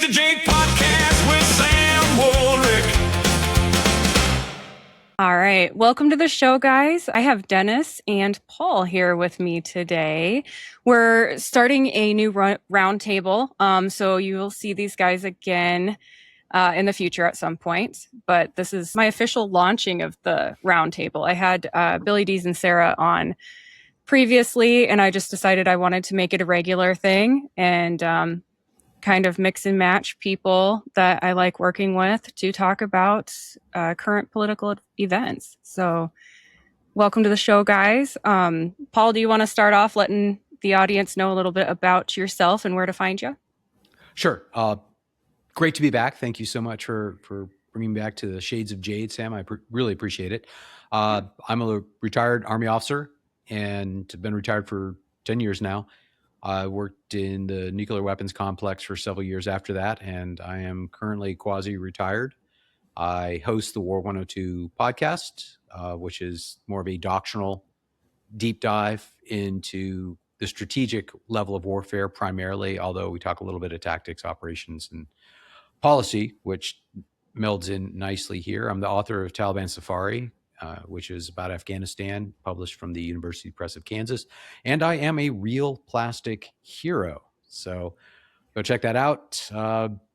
of Jade podcast with Sam Warwick. All right. Welcome to the show, guys. I have Dennis and Paul here with me today. We're starting a new roundtable. So you will see these guys again in the future at some point. But this is my official launching of the roundtable. I had Billy Dees and Sarah on previously, and I just decided I wanted to make it a regular thing and kind of mix and match people that I like working with to talk about current political events. So welcome to the show, guys. Paul, do you want to start off letting the audience know a little bit about yourself and where to find you? Sure. Great to be back. Thank you so much for bringing me back to the Shades of Jade, Sam. I really appreciate it. I'm a retired Army officer and been retired for 10 years now. I worked in the nuclear weapons complex for several years after that, and I am currently quasi-retired. I host the War 102 podcast, which is more of a doctrinal deep dive into the strategic level of warfare primarily, although we talk a little bit of tactics, operations, and policy, which melds in nicely here. I'm the author of Taliban Safari, which is about Afghanistan, published from the University Press of Kansas. And I am a real plastic hero. So go check that out.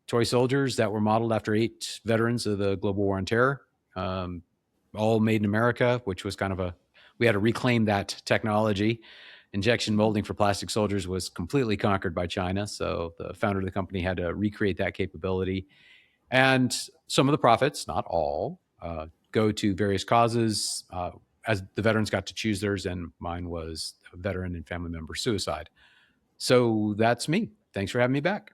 Toy soldiers that were modeled after 8 veterans of the global war on terror, all made in America, which was kind of we had to reclaim that technology. Injection molding for plastic soldiers was completely conquered by China. So the founder of the company had to recreate that capability. And some of the profits, not all, go to various causes as the veterans got to choose theirs, and mine was a veteran and family member suicide. So that's me. Thanks for having me back.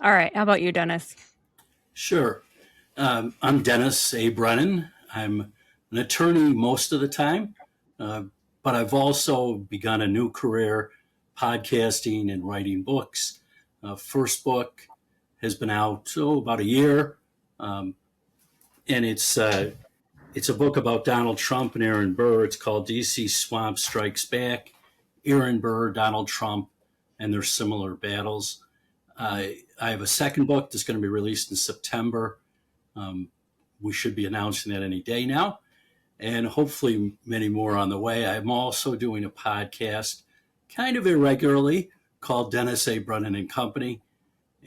All right. How about you, Dennis? Sure. I'm Dennis A. Brennan. I'm an attorney most of the time, but I've also begun a new career podcasting and writing books. First book has been out about a year, and it's a book about Donald Trump and Aaron Burr. It's called DC Swamp Strikes Back, Aaron Burr, Donald Trump, and their similar battles. I have a second book that's going to be released in September. We should be announcing that any day now, and hopefully many more on the way. I'm also doing a podcast kind of irregularly called Dennis A. Brennan and Company,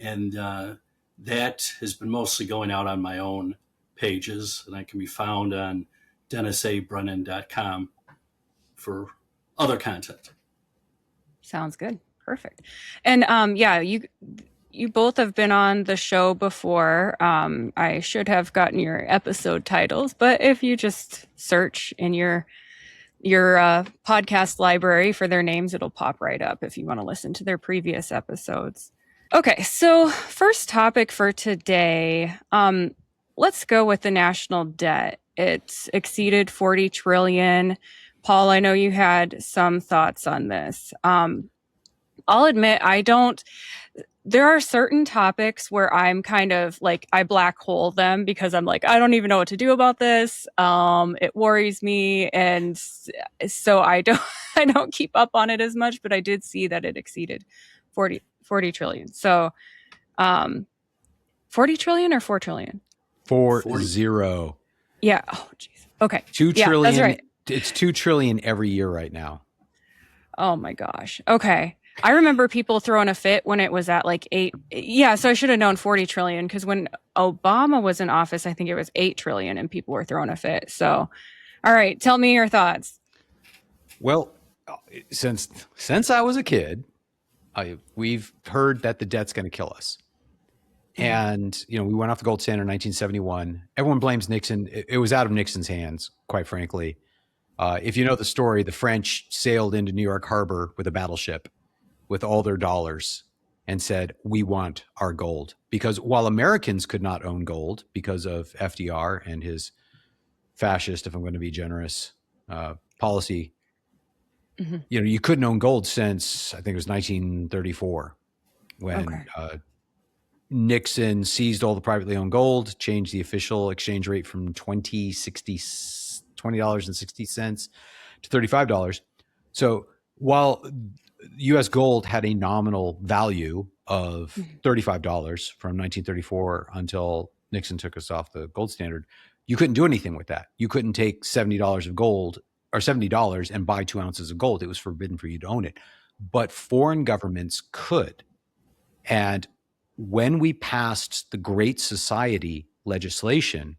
and that has been mostly going out on my own pages, and I can be found on DennisABrennan.com for other content. Sounds good. Perfect. And yeah, you both have been on the show before. I should have gotten your episode titles, but if you just search in your podcast library for their names, it'll pop right up if you want to listen to their previous episodes. Okay, so first topic for today. Let's go with the national debt. It's exceeded 40 trillion. Paul, I know you had some thoughts on this. I'll admit there are certain topics where I'm kind of like, I black hole them because I'm like, I don't even know what to do about this. It worries me. And so I don't keep up on it as much, but I did see that it exceeded 40 trillion. So 40 trillion or 4 trillion? 40. Yeah. Oh, jeez. Okay. 2 trillion. That's right. It's 2 trillion every year right now. Oh my gosh. Okay. I remember people throwing a fit when it was at like 8. Yeah. So I should have known 40 trillion because when Obama was in office, I think it was 8 trillion and people were throwing a fit. So, all right. Tell me your thoughts. Well, since I was a kid, we've heard that the debt's going to kill us. And, we went off the gold standard in 1971. Everyone blames Nixon. It was out of Nixon's hands, quite frankly. If you know the story, the French sailed into New York Harbor with a battleship with all their dollars and said, we want our gold. Because while Americans could not own gold because of FDR and his fascist, if I'm going to be generous, policy, you couldn't own gold since, I think it was 1934 when Nixon seized all the privately owned gold, changed the official exchange rate from $20.60 to $35. So while U.S. gold had a nominal value of $35 from 1934 until Nixon took us off the gold standard. You couldn't do anything with that. You couldn't take $70 of gold or $70 and buy 2 ounces of gold. It was forbidden for you to own it. But foreign governments could. And when we passed the Great Society legislation,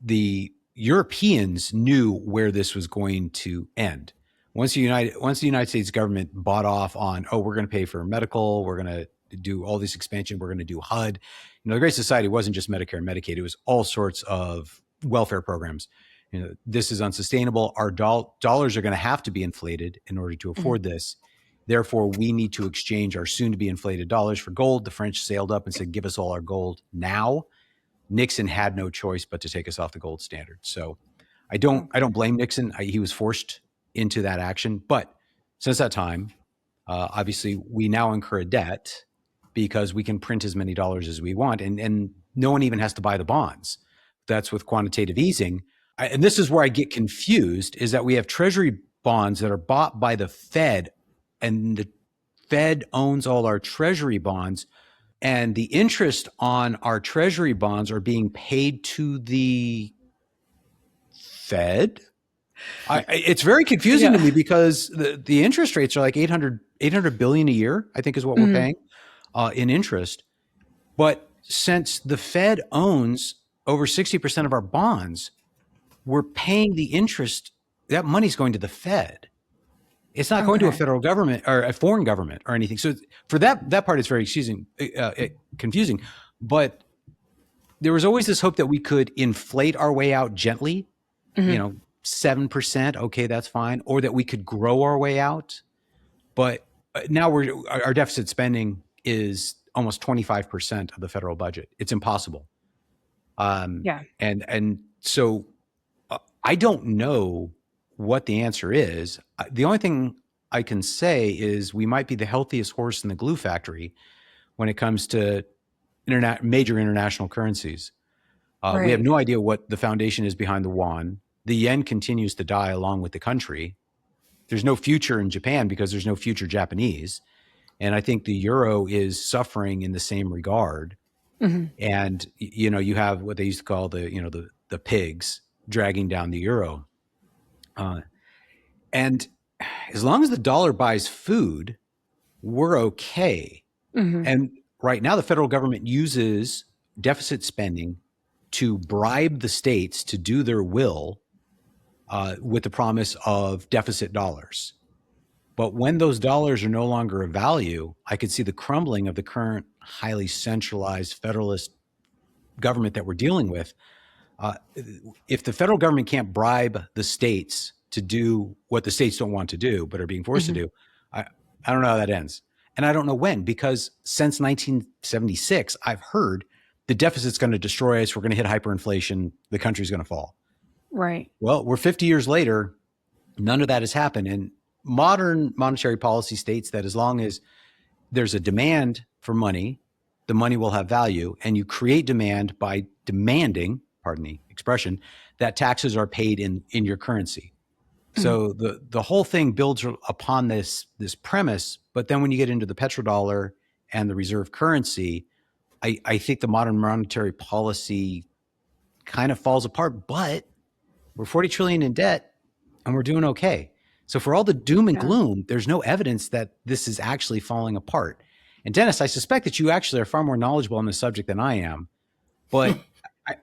the Europeans knew where this was going to end. Once the United States government bought off on, we're going to pay for medical, we're going to do all this expansion, we're going to do HUD. The Great Society wasn't just Medicare and Medicaid; it was all sorts of welfare programs. This is unsustainable. Our dollars are going to have to be inflated in order to afford this. Therefore, we need to exchange our soon-to-be inflated dollars for gold. The French sailed up and said, "Give us all our gold now." Nixon had no choice but to take us off the gold standard. So, I don't blame Nixon. He was forced into that action. But since that time, obviously, we now incur a debt because we can print as many dollars as we want, and no one even has to buy the bonds. That's with quantitative easing. And this is where I get confused, is that we have treasury bonds that are bought by the Fed, and the Fed owns all our treasury bonds, and the interest on our treasury bonds are being paid to the Fed. It's very confusing to me because the interest rates are like 800 billion a year, I think is what we're paying in interest. But since the Fed owns over 60% of our bonds, we're paying the interest. That money's going to the Fed. It's not going to a federal government or a foreign government or anything. So for that part, it's very confusing. But there was always this hope that we could inflate our way out gently, 7%. Okay, that's fine. Or that we could grow our way out. But now our deficit spending is almost 25% of the federal budget. It's impossible. And so I don't know what the answer is. The only thing I can say is we might be the healthiest horse in the glue factory when it comes to major international currencies. We have no idea what the foundation is behind the yuan. The yen continues to die along with the country. There's no future in Japan because there's no future Japanese. And I think the euro is suffering in the same regard. And, you have what they used to call the pigs dragging down the euro. And as long as the dollar buys food, we're okay. And right now, the federal government uses deficit spending to bribe the states to do their will with the promise of deficit dollars. But when those dollars are no longer of value, I could see the crumbling of the current highly centralized federalist government that we're dealing with. If the federal government can't bribe the states to do what the states don't want to do, but are being forced to do, I don't know how that ends. And I don't know when, because since 1976, I've heard the deficit's going to destroy us. We're going to hit hyperinflation. The country's going to fall. Right. Well, we're 50 years later. None of that has happened. And modern monetary policy states that as long as there's a demand for money, the money will have value. And you create demand by demanding, pardon the expression, that taxes are paid in your currency. So the whole thing builds upon this premise. But then when you get into the petrodollar and the reserve currency, I think the modern monetary policy kind of falls apart. But we're 40 trillion in debt and we're doing okay. So for all the doom and gloom, there's no evidence that this is actually falling apart. And Dennis, I suspect that you actually are far more knowledgeable on the subject than I am. But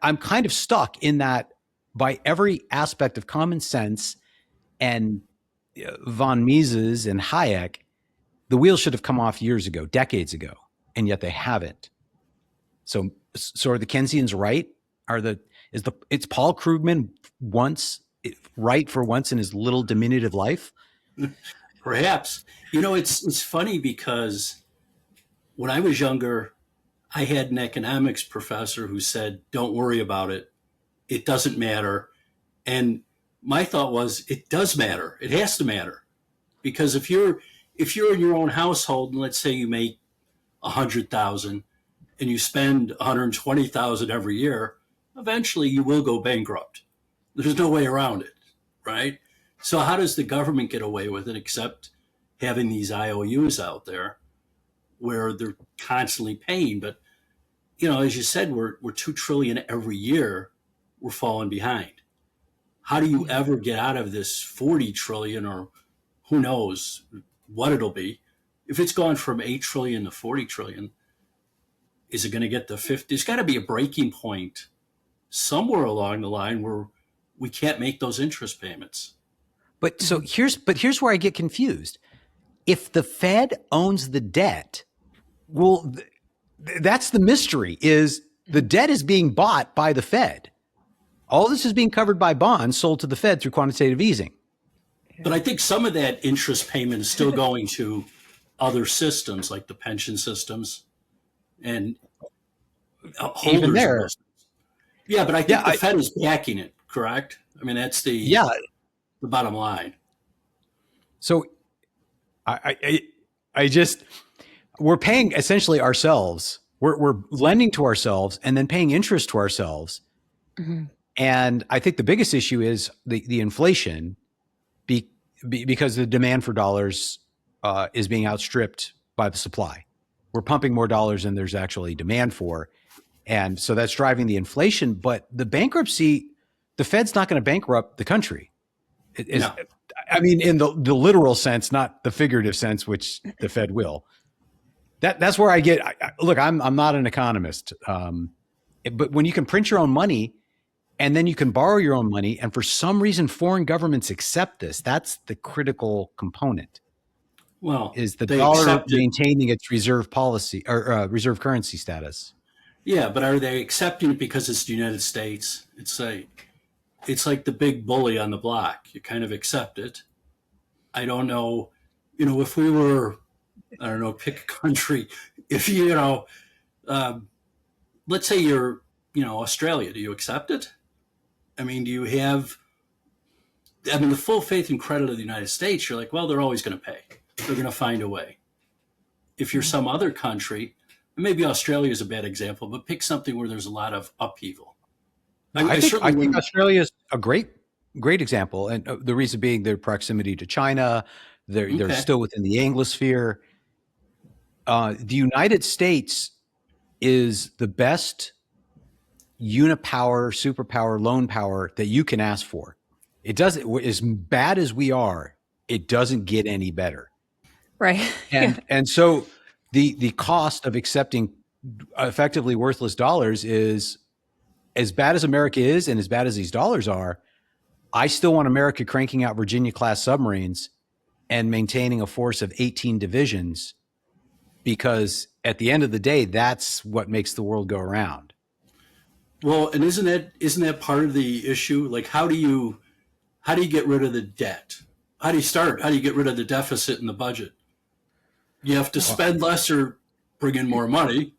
I'm kind of stuck in that by every aspect of common sense and von Mises and Hayek, the wheels should have come off years ago, decades ago, and yet they haven't. So are the Keynesians right? Is Paul Krugman right for once in his little diminutive life? Perhaps. It's funny because when I was younger, I had an economics professor who said, "Don't worry about it. It doesn't matter." And my thought was, it does matter. It has to matter, because if you're in your own household, and let's say you make 100,000 and you spend 120,000 every year, eventually you will go bankrupt. There's no way around it, right? So how does the government get away with it except having these IOUs out there? where they're constantly paying. But, as you said, we're 2 trillion every year. We're falling behind. How do you ever get out of this 40 trillion, or who knows what it'll be? If it's gone from 8 trillion to 40 trillion, is it going to get to 50? There's got to be a breaking point somewhere along the line where we can't make those interest payments. But here's where I get confused. If the Fed owns the debt, well, that's the mystery, is the debt is being bought by the Fed. All this is being covered by bonds sold to the Fed through quantitative easing. But I think some of that interest payment is still going to other systems, like the pension systems and holders Even there. of those. Yeah, but I think the Fed is backing it, correct? I mean, that's the bottom line. So I just, we're paying essentially ourselves. We're lending to ourselves and then paying interest to ourselves. Mm-hmm. And I think the biggest issue is the inflation, because the demand for dollars is being outstripped by the supply. We're pumping more dollars than there's actually demand for. And so that's driving the inflation. But the bankruptcy, the Fed's not going to bankrupt the country. No. I mean, in the literal sense, not the figurative sense, which the Fed will. That's where I get, look, I'm not an economist. But when you can print your own money and then you can borrow your own money, and for some reason, foreign governments accept this, that's the critical component. Well, is the dollar maintaining its reserve policy or reserve currency status. Yeah, but are they accepting it because it's the United States? It's like the big bully on the block. You kind of accept it. I don't know, if we were, I don't know, pick a country. If let's say you're, Australia, do you accept it? I mean, do you have, the full faith and credit of the United States? You're like, well, they're always going to pay. They're going to find a way. If you're some other country, maybe Australia is a bad example, but pick something where there's a lot of upheaval. I think Australia is a great example, and the reason being their proximity to China. They're still within the Anglosphere. The United States is the best unipower, superpower, loan power that you can ask for. It doesn't, as bad as we are, it doesn't get any better. Right. And so the cost of accepting effectively worthless dollars is, as bad as America is and as bad as these dollars are, I still want America cranking out Virginia-class submarines and maintaining a force of 18 divisions, because at the end of the day, that's what makes the world go around. Well, and isn't that part of the issue? Like, how do you get rid of the debt? How do you start? How do you get rid of the deficit in the budget? You have to spend less or bring in more money.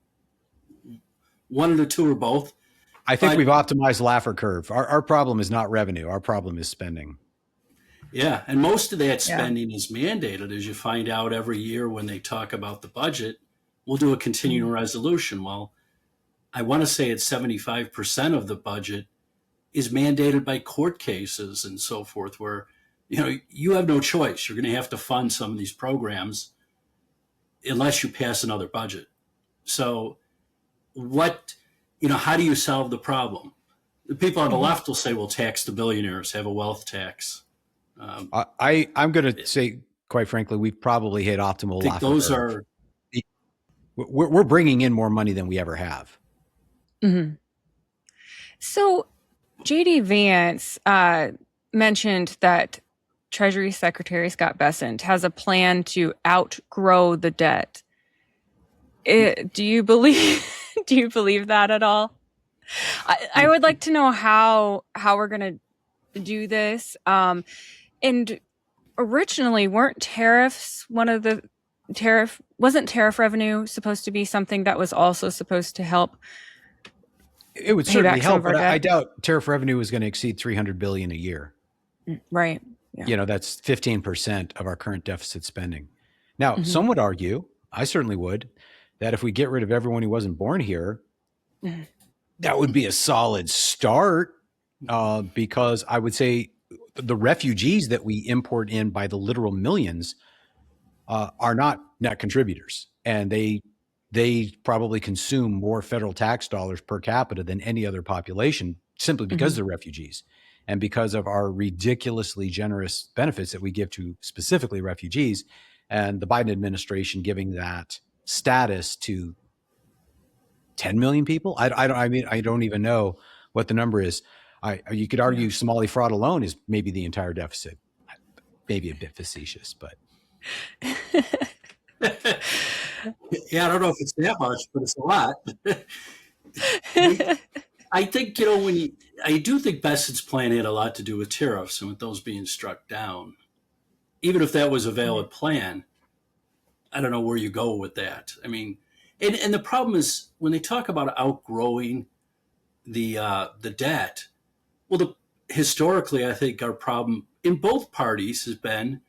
One of the two or both. I think we've optimized Laffer curve. Our problem is not revenue. Our problem is spending. Yeah, and most of that spending is mandated, as you find out every year when they talk about the budget. We'll do a continuing resolution. Well, I want to say it's 75% of the budget is mandated by court cases and so forth, where you have no choice. You're going to have to fund some of these programs unless you pass another budget. So how do you solve the problem? The people on the left will say, well, tax the billionaires, have a wealth tax. I'm going to say, quite frankly, we've probably hit optimal. I think those are. We're bringing in more money than we ever have. Mm-hmm. So J.D. Vance mentioned that Treasury Secretary Scott Bessent has a plan to outgrow the debt. Do you believe that at all? I would like to know how we're going to do this. And originally, weren't tariffs wasn't tariff revenue supposed to be something that was also supposed to help? It would certainly help, but I doubt tariff revenue is going to exceed $300 billion a year. Right. Yeah. That's 15% of our current deficit spending. Now, some would argue, I certainly would, that if we get rid of everyone who wasn't born here, that would be a solid start, because I would say the refugees that we import in by the literal millions are not net contributors. and they probably consume more federal tax dollars per capita than any other population simply because they're refugees and because of our ridiculously generous benefits that we give to specifically refugees, and the Biden administration giving that status to 10 million people. I don't even know what the number is. You could argue Somali fraud alone is maybe the entire deficit. Maybe a bit facetious, but Yeah, I don't know if it's that much, but it's a lot. I think, I do think Bessett's plan had a lot to do with tariffs and with those being struck down. Even if that was a valid plan, I don't know where you go with that. I mean, and the problem is when they talk about outgrowing the debt, well, historically, I think our problem in both parties has been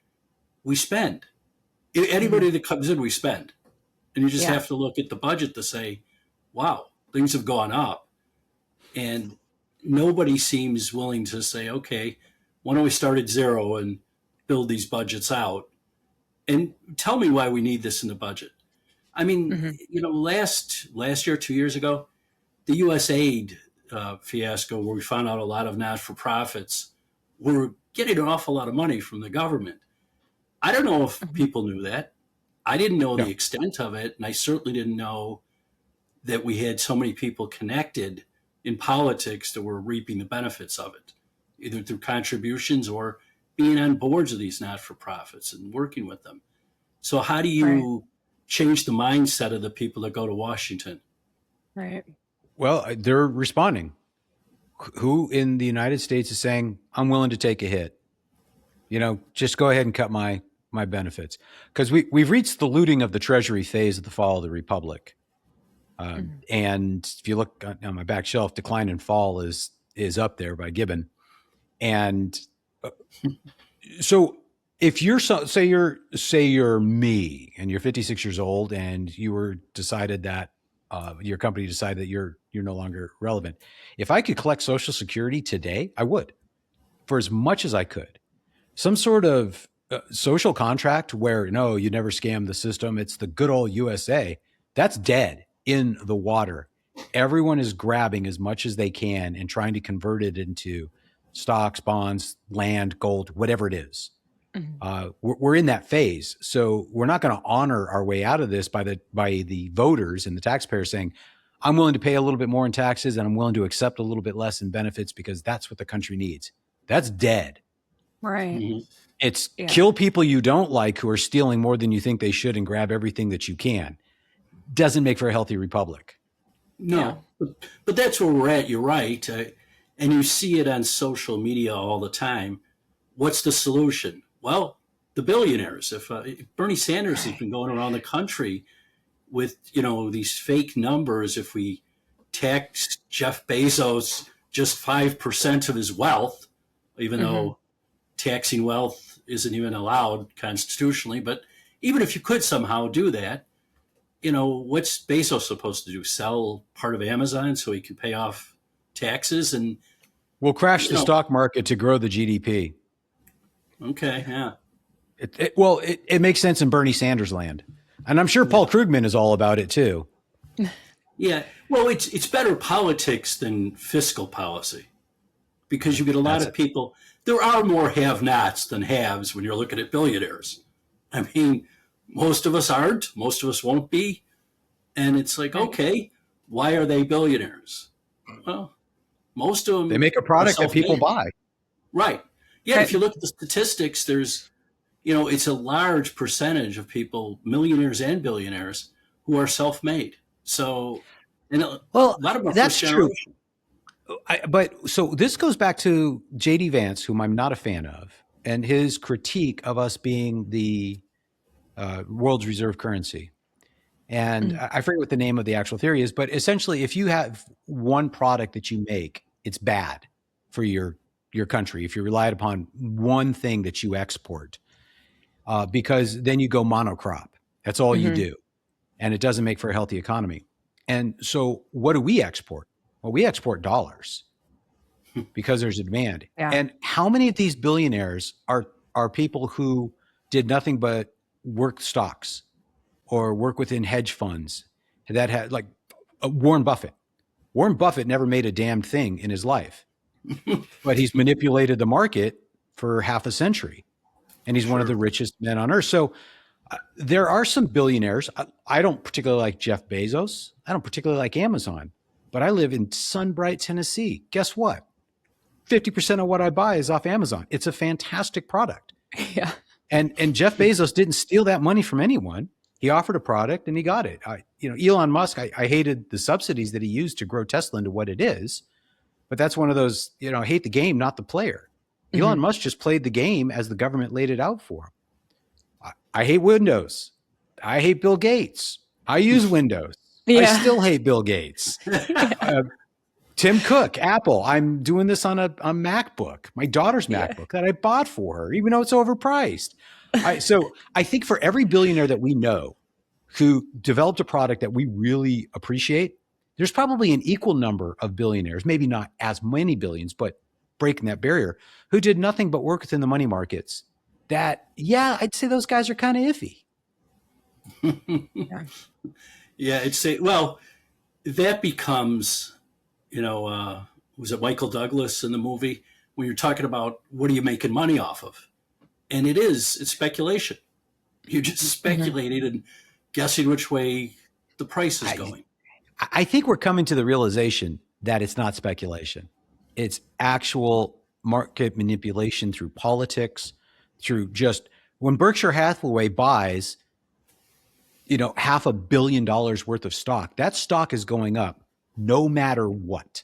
we spend. Anybody that comes in, we spend. And you just have to look at the budget to say, wow, things have gone up. And nobody seems willing to say, okay, why don't we start at zero and build these budgets out? And tell me why we need this in the budget. I mean, last year, 2 years ago, the U.S. aid fiasco, where we found out a lot of not-for-profits were getting an awful lot of money from the government. I don't know if people knew that. I didn't know the extent of it, and I certainly didn't know that we had so many people connected in politics that were reaping the benefits of it, either through contributions or being on boards of these not-for-profits and working with them. So how do you change the mindset of the people that go to Washington? Right. Well, they're responding. Who in the United States is saying, I'm willing to take a hit? Just go ahead and cut my benefits. Because we've reached the looting of the Treasury phase of the fall of the Republic. And if you look on my back shelf, Decline and Fall is up there by Gibbon. And so if you're say you're me and you're 56 years old and decided that your company decided that you're no longer relevant. If I could collect Social Security today, I would, for as much as I could. Some sort of social contract where, no, you never scam the system. It's the good old USA. That's dead in the water. Everyone is grabbing as much as they can and trying to convert it into stocks, bonds, land, gold, whatever it is. We're in that phase. So we're not going to honor our way out of this by the voters and the taxpayers saying, I'm willing to pay a little bit more in taxes and I'm willing to accept a little bit less in benefits because that's what the country needs. That's dead. Right. It's kill people you don't like who are stealing more than you think they should and grab everything that you can. Doesn't make for a healthy republic. No, but that's where we're at. You're right. And you see it on social media all the time. What's the solution? Well, the billionaires. If Bernie Sanders has been going around the country with, these fake numbers, if we tax Jeff Bezos just 5% of his wealth, even though taxing wealth isn't even allowed constitutionally, but even if you could somehow do that, what's Bezos supposed to do? Sell part of Amazon so he can pay off taxes? And we'll crash the stock market to grow the GDP. Okay, yeah. It makes sense in Bernie Sanders land. And I'm sure Paul Krugman is all about it too. Yeah. Well, it's better politics than fiscal policy because you get a lot of people. There are more have-nots than haves when you're looking at billionaires. I mean, most of us aren't. Most of us won't be. And it's like, okay, why are they billionaires? Well, most of them. They make a product that people buy. Right. Yeah. If you look at the statistics, there's, it's a large percentage of people, millionaires and billionaires, who are self-made. So, a lot of them are that's first true. generation. So this goes back to J.D. Vance, whom I'm not a fan of, and his critique of us being the world's reserve currency. And I forget what the name of the actual theory is, but essentially, if you have one product that you make, it's bad for your country. If you relied upon one thing that you export, because then you go monocrop. That's all you do. And it doesn't make for a healthy economy. And so what do we export? Well, we export dollars because there's a demand. Yeah. And how many of these billionaires are people who did nothing but work stocks or work within hedge funds that had like Warren Buffett. Warren Buffett never made a damn thing in his life, but he's manipulated the market for half a century, and he's one of the richest men on earth. So there are some billionaires. I don't particularly like Jeff Bezos. I don't particularly like Amazon, but I live in Sunbright, Tennessee. Guess what? 50% of what I buy is off Amazon. It's a fantastic product. Yeah. And Jeff Bezos didn't steal that money from anyone. He offered a product and he got it. Elon Musk, I hated the subsidies that he used to grow Tesla into what it is, but that's one of those, I hate the game, not the player. Mm-hmm. Elon Musk just played the game as the government laid it out for him. I hate Windows. I hate Bill Gates. I use Windows. Yeah. I still hate Bill Gates. Tim Cook, Apple. I'm doing this on a MacBook, my daughter's MacBook that I bought for her, even though it's overpriced. So I think for every billionaire that we know who developed a product that we really appreciate, there's probably an equal number of billionaires, maybe not as many billions, but breaking that barrier, who did nothing but work within the money markets. That, I'd say those guys are kind of iffy. I'd say, well, that becomes, was it Michael Douglas in the movie when you're talking about what are you making money off of? And it's speculation. You're just speculating and guessing which way the price is going. I think we're coming to the realization that it's not speculation. It's actual market manipulation through politics, through just when Berkshire Hathaway buys, $500 million worth of stock, that stock is going up no matter what.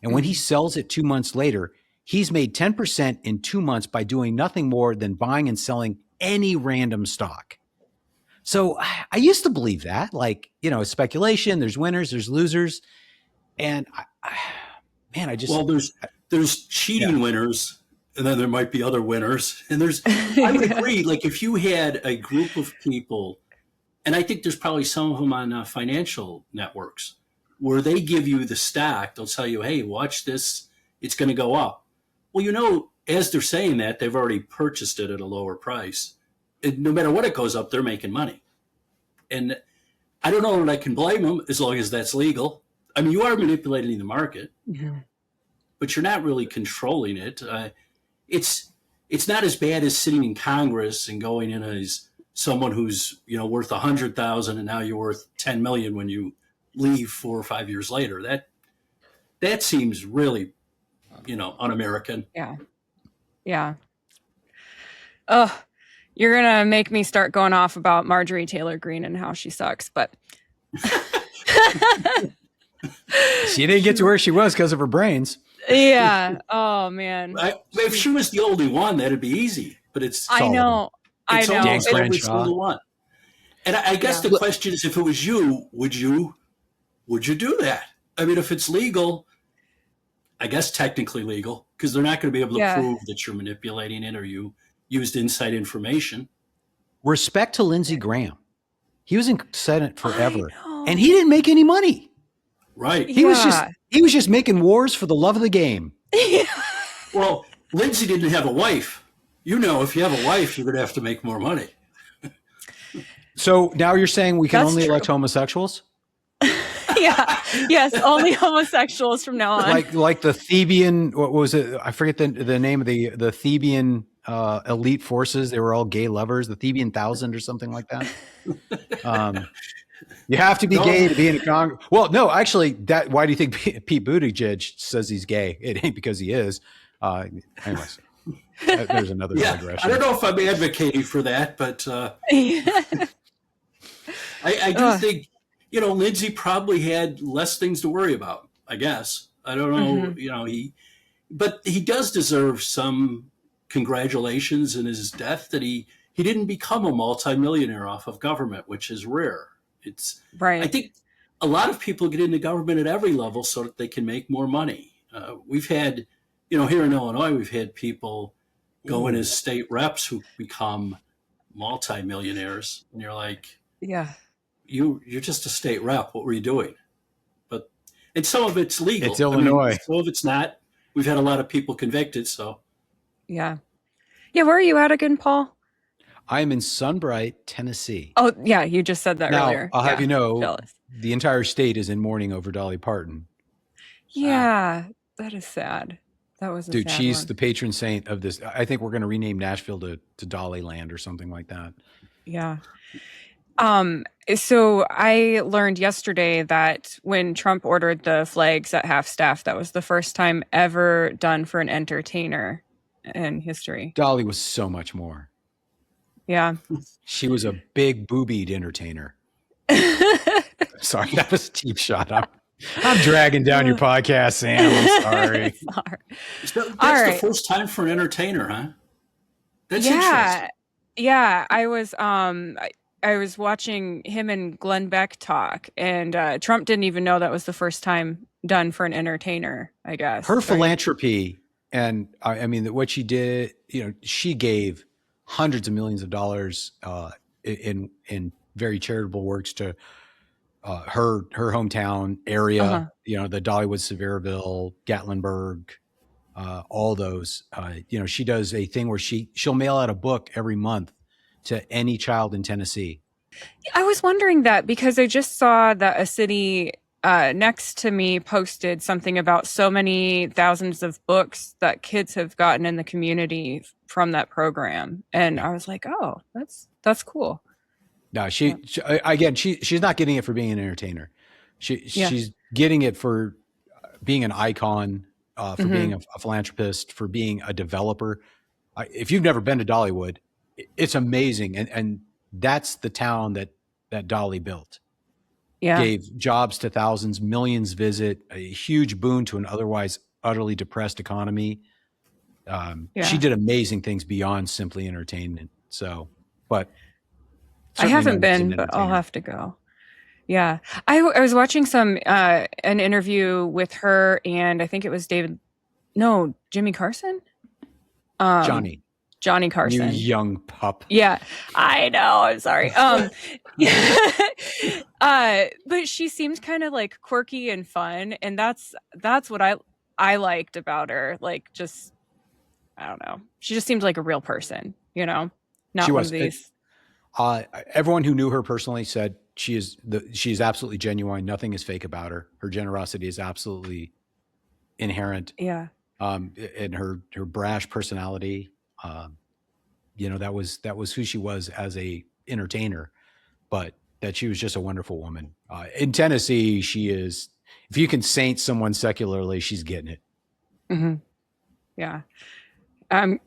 And when he sells it 2 months later, he's made 10% in 2 months by doing nothing more than buying and selling any random stock. So I used to believe that, speculation, there's winners, there's losers. And there's cheating winners, and then there might be other winners. And I would agree, if you had a group of people, and I think there's probably some of them on financial networks where they give you the stock, they'll tell you, hey, watch this, it's going to go up. Well, as they're saying that, they've already purchased it at a lower price. And no matter what it goes up, they're making money. And I don't know that I can blame them as long as that's legal. I mean, you are manipulating the market, but you're not really controlling it. It's not as bad as sitting in Congress and going in as someone who's worth 100,000 and now you're worth 10 million when you leave 4 or 5 years later. That seems really un-American. Yeah. Oh, you're gonna make me start going off about Marjorie Taylor Greene and how she sucks, but she didn't get to where she was because of her brains. Yeah. Oh man. If she was the only one, that'd be easy. But it's I know. It's the only one. And I guess the question is, if it was you, would you do that? I mean, if it's legal, I guess technically legal, because they're not going to be able to prove that you're manipulating it or you used inside information. Respect to Lindsey Graham. He was in Senate forever, and he didn't make any money. Right. He was just making wars for the love of the game. Well, Lindsey didn't have a wife. If you have a wife, you're going to have to make more money. So now you're saying we can That's only true. elect homosexuals? Yes, only homosexuals from now on. Like the Theban, what was it? I forget the name of the Theban elite forces. They were all gay lovers, the Theban 1,000 or something like that. You have to be gay to be in a Congress. Well, no, actually, why do you think Pete Buttigieg says he's gay? It ain't because he is. Anyways, there's another digression. I don't know if I'm advocating for that, but I do think, Lindsey probably had less things to worry about, I guess. I don't know, but he does deserve some congratulations in his death that he didn't become a multimillionaire off of government, which is rare. It's right. I think a lot of people get into government at every level so that they can make more money. We've had, here in Illinois, we've had people go in as state reps who become multimillionaires, and you're like, you're just a state rep. What were you doing? And some of it's legal. It's Illinois. Some of it's not. We've had a lot of people convicted. So yeah. Where are you at again, Paul? I'm in Sunbright, Tennessee. Oh, yeah, you just said that Now, earlier. I'll have you know, Jealous. the entire state is in mourning over Dolly Parton. Yeah, that is sad. That was a Dude, sad she's one. the patron saint of this. I think we're going to rename Nashville to Dollyland or something like that. Yeah. So I learned yesterday that when Trump ordered the flags at half staff, that was the first time ever done for an entertainer in history. Dolly was so much more. Yeah. She was a big boobied entertainer. Sorry, that was a cheap shot. I'm dragging down your podcast, Sam. I'm sorry. Sorry. That's the first time for an entertainer, huh? That's interesting. Yeah. I was watching him and Glenn Beck talk, and Trump didn't even know that was the first time done for an entertainer, I guess. Her philanthropy, and I mean, what she did, she gave hundreds of millions of dollars in very charitable works to her hometown area, the Dollywood, Sevierville, Gatlinburg, all those. She does a thing where she'll mail out a book every month to any child in Tennessee. I was wondering that because I just saw that a city next to me posted something about so many thousands of books that kids have gotten in the community from that program. And I was like, oh, that's cool. No, she's not getting it for being an entertainer. She's getting it for being an icon, for being a philanthropist, for being a developer. If you've never been to Dollywood, it's amazing. And that's the town that Dolly built. Yeah. Gave jobs to thousands, millions visit, a huge boon to an otherwise utterly depressed economy. She did amazing things beyond simply entertainment. So, but I haven't been, but I'll have to go. Yeah. I was watching an interview with her, and I think it was Jimmy Carson? Johnny Carson. You young pup. Yeah, I know. I'm sorry. But she seemed kind of like quirky and fun, and that's what I liked about her. Like, just, I don't know. She just seemed like a real person, not one of these. Everyone who knew her personally said she is absolutely genuine. Nothing is fake about her. Her generosity is absolutely inherent. Yeah. And her brash personality, that was who she was as a entertainer, but that she was just a wonderful woman. In Tennessee, she is, if you can saint someone secularly, she's getting it. Mm-hmm. Yeah. I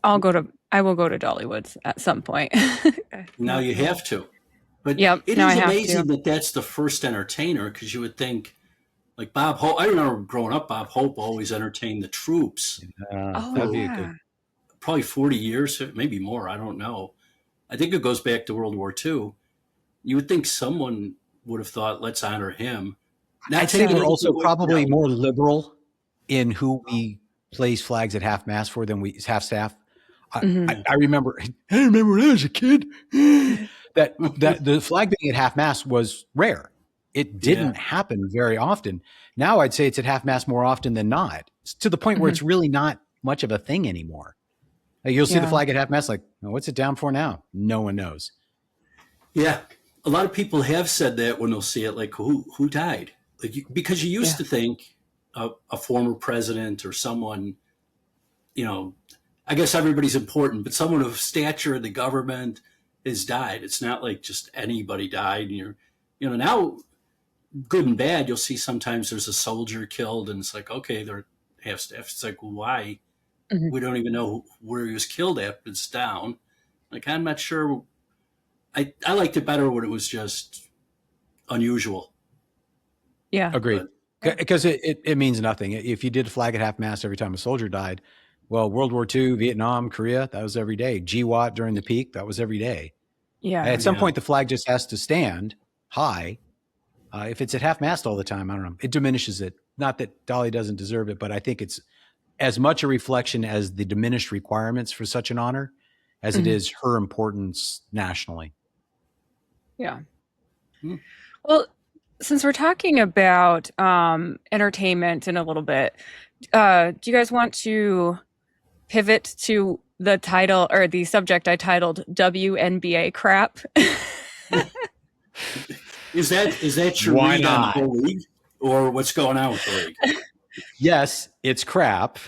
will go to Dollywood's at some point. Now you have to. But it is amazing that that's the first entertainer, because you would think, like Bob Hope. I remember growing up, Bob Hope always entertained the troops. That'd be a good. Probably 40 years, maybe more. I don't know. I think it goes back to World War II. You would think someone would have thought, let's honor him. I'd say we're also probably more liberal in who we place flags at half mast for than we half staff. I remember when I was a kid that the flag being at half mast was rare. It didn't happen very often. Now I'd say it's at half mast more often than not. It's to the point where it's really not much of a thing anymore. Like, you'll see the flag at half mast, like, what's it down for now? No one knows. Yeah. A lot of people have said that when they'll see it, like, who died? Like, because you used to think a former president or someone, I guess everybody's important, but someone of stature in the government has died. It's not like just anybody died. And now, good and bad, you'll see sometimes there's a soldier killed, and it's like, okay, they're half staff. It's like, why? We don't even know where he was killed at, but it's down. Like, I'm not sure. I liked it better when it was just unusual. Yeah. Agreed. Because it means nothing. If you did a flag at half mast every time a soldier died, well, World War II, Vietnam, Korea, that was every day. GWAT during the peak, that was every day. Yeah. At some point, the flag just has to stand high. If it's at half mast all the time, I don't know. It diminishes it. Not that Dolly doesn't deserve it, but I think it's as much a reflection as the diminished requirements for such an honor as it is her importance nationally. Yeah. Well, since we're talking about entertainment in a little bit, do you guys want to pivot to the title or the subject I titled WNBA crap. Is that your Why read on the not? whole league, or what's going on with the league? Yes, it's crap.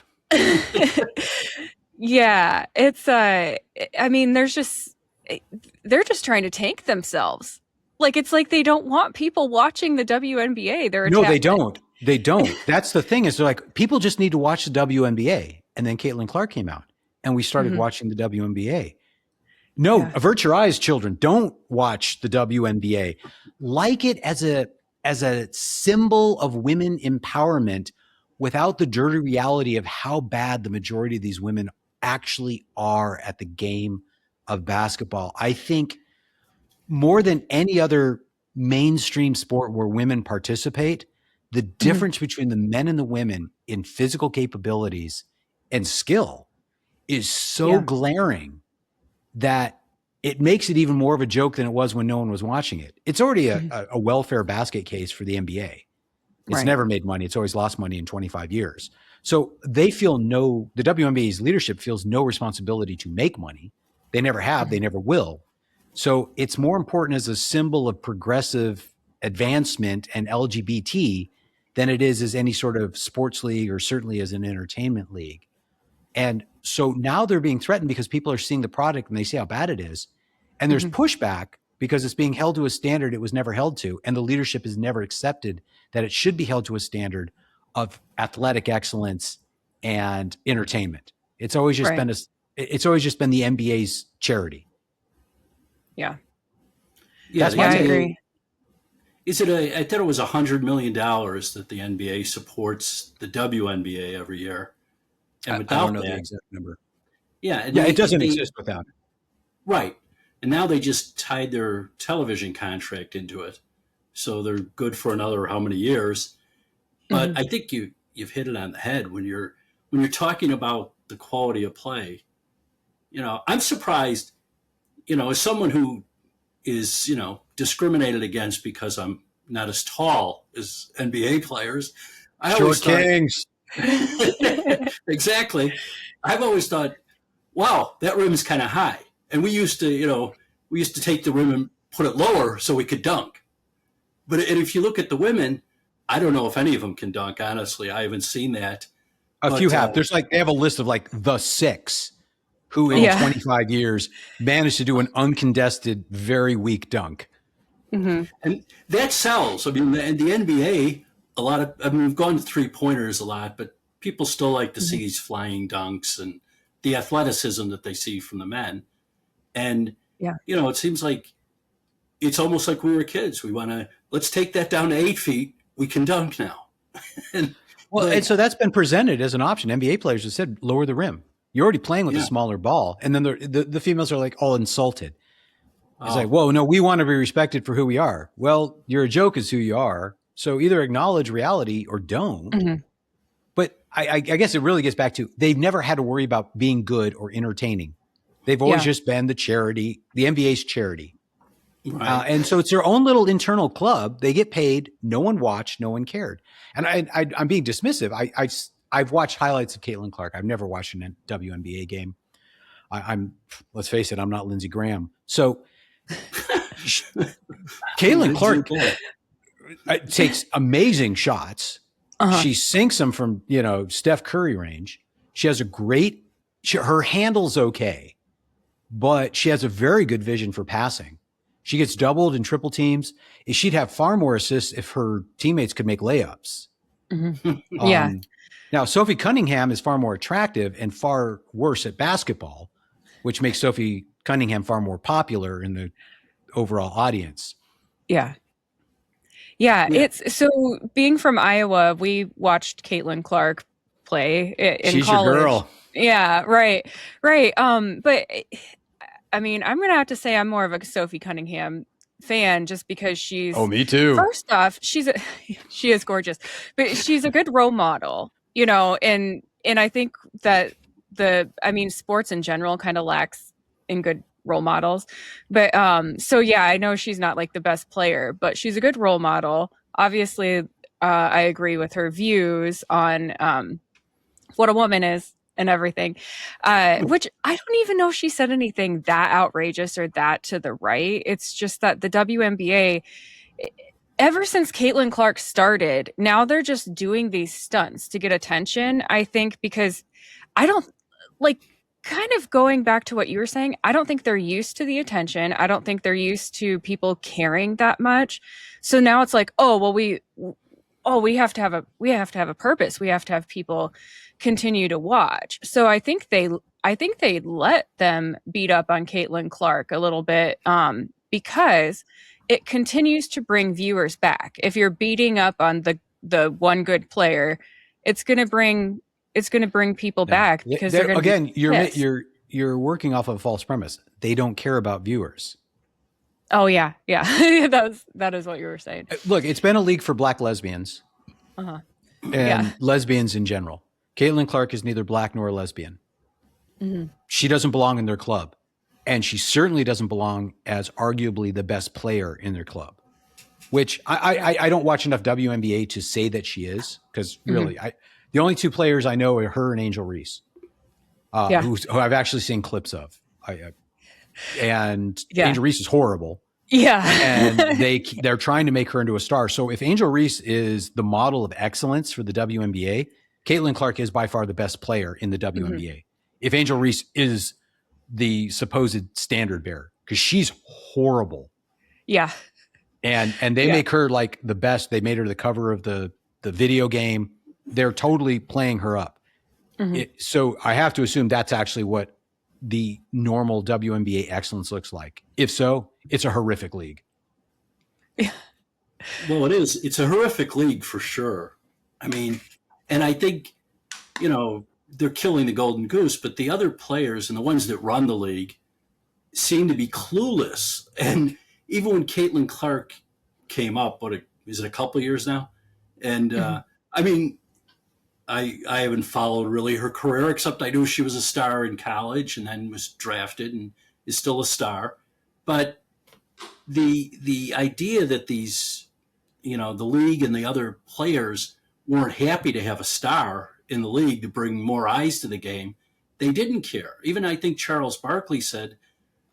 Yeah, it's I mean, they're just trying to tank themselves. Like it's like they don't want people watching the WNBA. No, they don't. They don't. That's the thing is they're like, people just need to watch the WNBA. And then Caitlin Clark came out and we started watching the WNBA. No, avert your eyes, children. Don't watch the WNBA. Like it as a symbol of women empowerment without the dirty reality of how bad the majority of these women actually are at the game of basketball. I think more than any other mainstream sport where women participate, the difference between the men and the women in physical capabilities and skill is so glaring that it makes it even more of a joke than it was when no one was watching it. It's already a welfare basket case for the NBA. It's never made money. It's always lost money in 25 years. So they feel the WNBA's leadership feels no responsibility to make money. They never have, they never will. So it's more important as a symbol of progressive advancement and LGBT than it is as any sort of sports league or certainly as an entertainment league. And so now they're being threatened because people are seeing the product and they see how bad it is. And there's pushback because it's being held to a standard it was never held to. And the leadership has never accepted that it should be held to a standard of athletic excellence and entertainment. It's always just been the NBA's charity. Yeah. Yeah, I agree. I thought it was $100 million that the NBA supports the WNBA every year. And I without don't know that, the exact number. Yeah. It doesn't exist without it. Right. And now they just tied their television contract into it. So they're good for another how many years. But I think you've hit it on the head when you're talking about the quality of play. I'm surprised, as someone who is, discriminated against because I'm not as tall as NBA players. I always thought, kings. Exactly. I've always thought, wow, that rim is kind of high. And we used to take the rim and put it lower so we could dunk. But if you look at the women, I don't know if any of them can dunk. Honestly, I haven't seen that. A few have. There's they have a list of the 6 who in 25 years managed to do an uncontested, very weak dunk. And that sells. I mean, in the NBA, we've gone to 3-pointers a lot, but people still like to see these flying dunks and the athleticism that they see from the men. And, it seems like it's almost like we were kids. We let's take that down to 8 feet. We can dunk now. and so that's been presented as an option. NBA players have said, lower the rim. You're already playing with a smaller ball. And then the females are all insulted. It's like, whoa, no, we want to be respected for who we are. Well, you're a joke is who you are. So either acknowledge reality or don't. But I guess it really gets back to, they've never had to worry about being good or entertaining. They've always just been the NBA's charity. Right. And so it's their own little internal club. They get paid. No one watched. No one cared. And I'm being dismissive. I've watched highlights of Caitlin Clark. I've never watched a WNBA game. Let's face it, I'm not Lindsey Graham. So Caitlin Clark takes amazing shots. She sinks them from, Steph Curry range. She has her handle's okay, but she has a very good vision for passing. She gets doubled and triple teams. She'd have far more assists if her teammates could make layups. Now, Sophie Cunningham is far more attractive and far worse at basketball, which makes Sophie Cunningham far more popular in the overall audience. Yeah. It's so being from Iowa, we watched Caitlin Clark play in She's college. Your girl. Yeah, right. But I mean, I'm going to have to say I'm more of a Sophie Cunningham fan just because she's. Oh, me too. First off, she is gorgeous, but she's a good role model, and I think that sports in general kind of lacks in good role models. But I know she's not the best player, but she's a good role model. Obviously, I agree with her views on what a woman is and everything, which I don't even know if she said anything that outrageous or that to the right. It's just that the WNBA, ever since Caitlin Clark started, now they're just doing these stunts to get attention, I think, because I don't like kind of going back to what you were saying. I don't think they're used to the attention. I don't think they're used to people caring that much. So now it's like, oh, well, we have to have a purpose. We have to have people continue to watch. So I think they let them beat up on Caitlin Clark a little bit, because it continues to bring viewers back. If you're beating up on the one good player, it's going to bring people back, because they're going to you're working off of a false premise. They don't care about viewers. Oh yeah. that is what you were saying. Look, it's been a league for black lesbians and lesbians in general. Caitlin Clark is neither black nor a lesbian. Mm-hmm. She doesn't belong in their club. And she certainly doesn't belong as arguably the best player in their club, which I don't watch enough WNBA to say that she is, because really, the only two players I know are her and Angel Reese, who I've actually seen clips of. Angel Reese is horrible. Yeah. And they're trying to make her into a star. So if Angel Reese is the model of excellence for the WNBA, Caitlin Clark is by far the best player in the WNBA. Mm-hmm. If Angel Reese is the supposed standard bearer, because she's horrible. Yeah. And they make her like the best. They made her the cover of the video game. They're totally playing her up. Mm-hmm. So I have to assume that's actually what the normal WNBA excellence looks like. If so, it's a horrific league. Well, it is. It's a horrific league for sure. I mean, and I think, they're killing the golden goose, but the other players and the ones that run the league seem to be clueless. And even when Caitlin Clark came up, is it a couple of years now? And I mean, I haven't followed really her career, except I knew she was a star in college and then was drafted and is still a star. But the idea that these, the league and the other players weren't happy to have a star in the league to bring more eyes to the game, they didn't care. Even I think Charles Barkley said,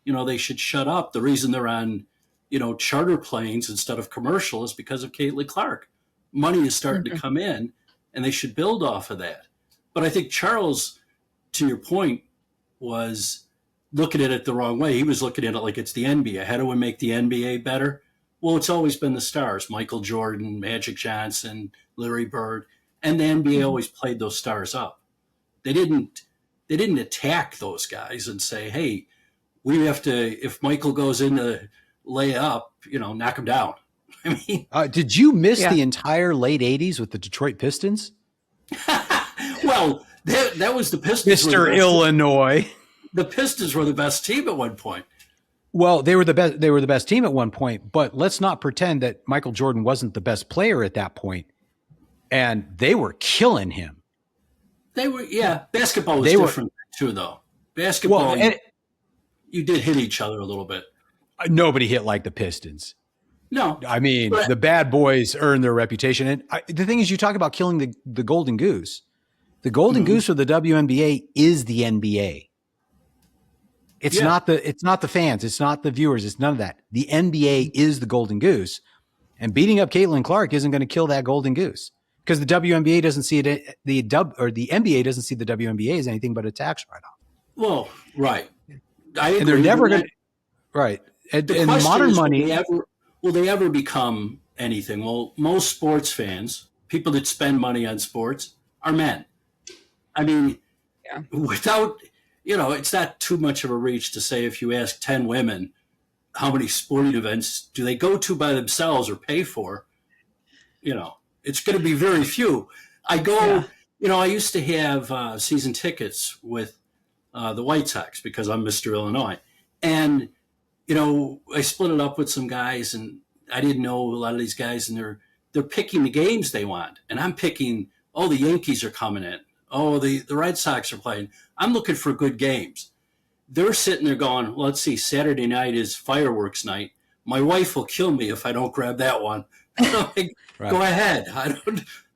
they should shut up. The reason they're on, charter planes instead of commercial is because of Caitlin Clark. Money is starting to come in, and they should build off of that. But I think Charles, to your point, was looking at it the wrong way. He was looking at it like it's the NBA. How do we make the NBA better? Well, it's always been the stars, Michael Jordan, Magic Johnson, Larry Bird. And the NBA always played those stars up. They didn't attack those guys and say, hey, we have to, if Michael goes in to lay up, knock him down. I mean, did you miss the entire late 80s with the Detroit Pistons? Well, that was the Pistons. Mr. Illinois. The Pistons were the best team at one point. Well, they were the best. They were the best team at one point, but let's not pretend that Michael Jordan wasn't the best player at that point. And they were killing him. They were, basketball was different too, though. Basketball, you did hit each other a little bit. Nobody hit like the Pistons. No. I mean, the bad boys earned their reputation. And the thing is, you talk about killing the golden goose. The golden goose for the WNBA is the NBA. It's not the fans. It's not the viewers. It's none of that. The NBA is the golden goose. And beating up Caitlin Clark isn't going to kill that golden goose. Because the WNBA doesn't see it, the NBA doesn't see the WNBA as anything but a tax write-off. Well, right. I agree. And they're never going to, right. And the modern money. Will they ever become anything? Well, most sports fans, people that spend money on sports, are men. I mean, without, it's not too much of a reach to say if you ask 10 women how many sporting events do they go to by themselves or pay for, it's going to be very few. I go, I used to have season tickets with the White Sox because I'm Mr. Illinois. And, I split it up with some guys, and I didn't know a lot of these guys, and they're picking the games they want. And I'm picking, the Yankees are coming in. The Red Sox are playing. I'm looking for good games. They're sitting there going, well, let's see, Saturday night is fireworks night. My wife will kill me if I don't grab that one. Right. Go ahead.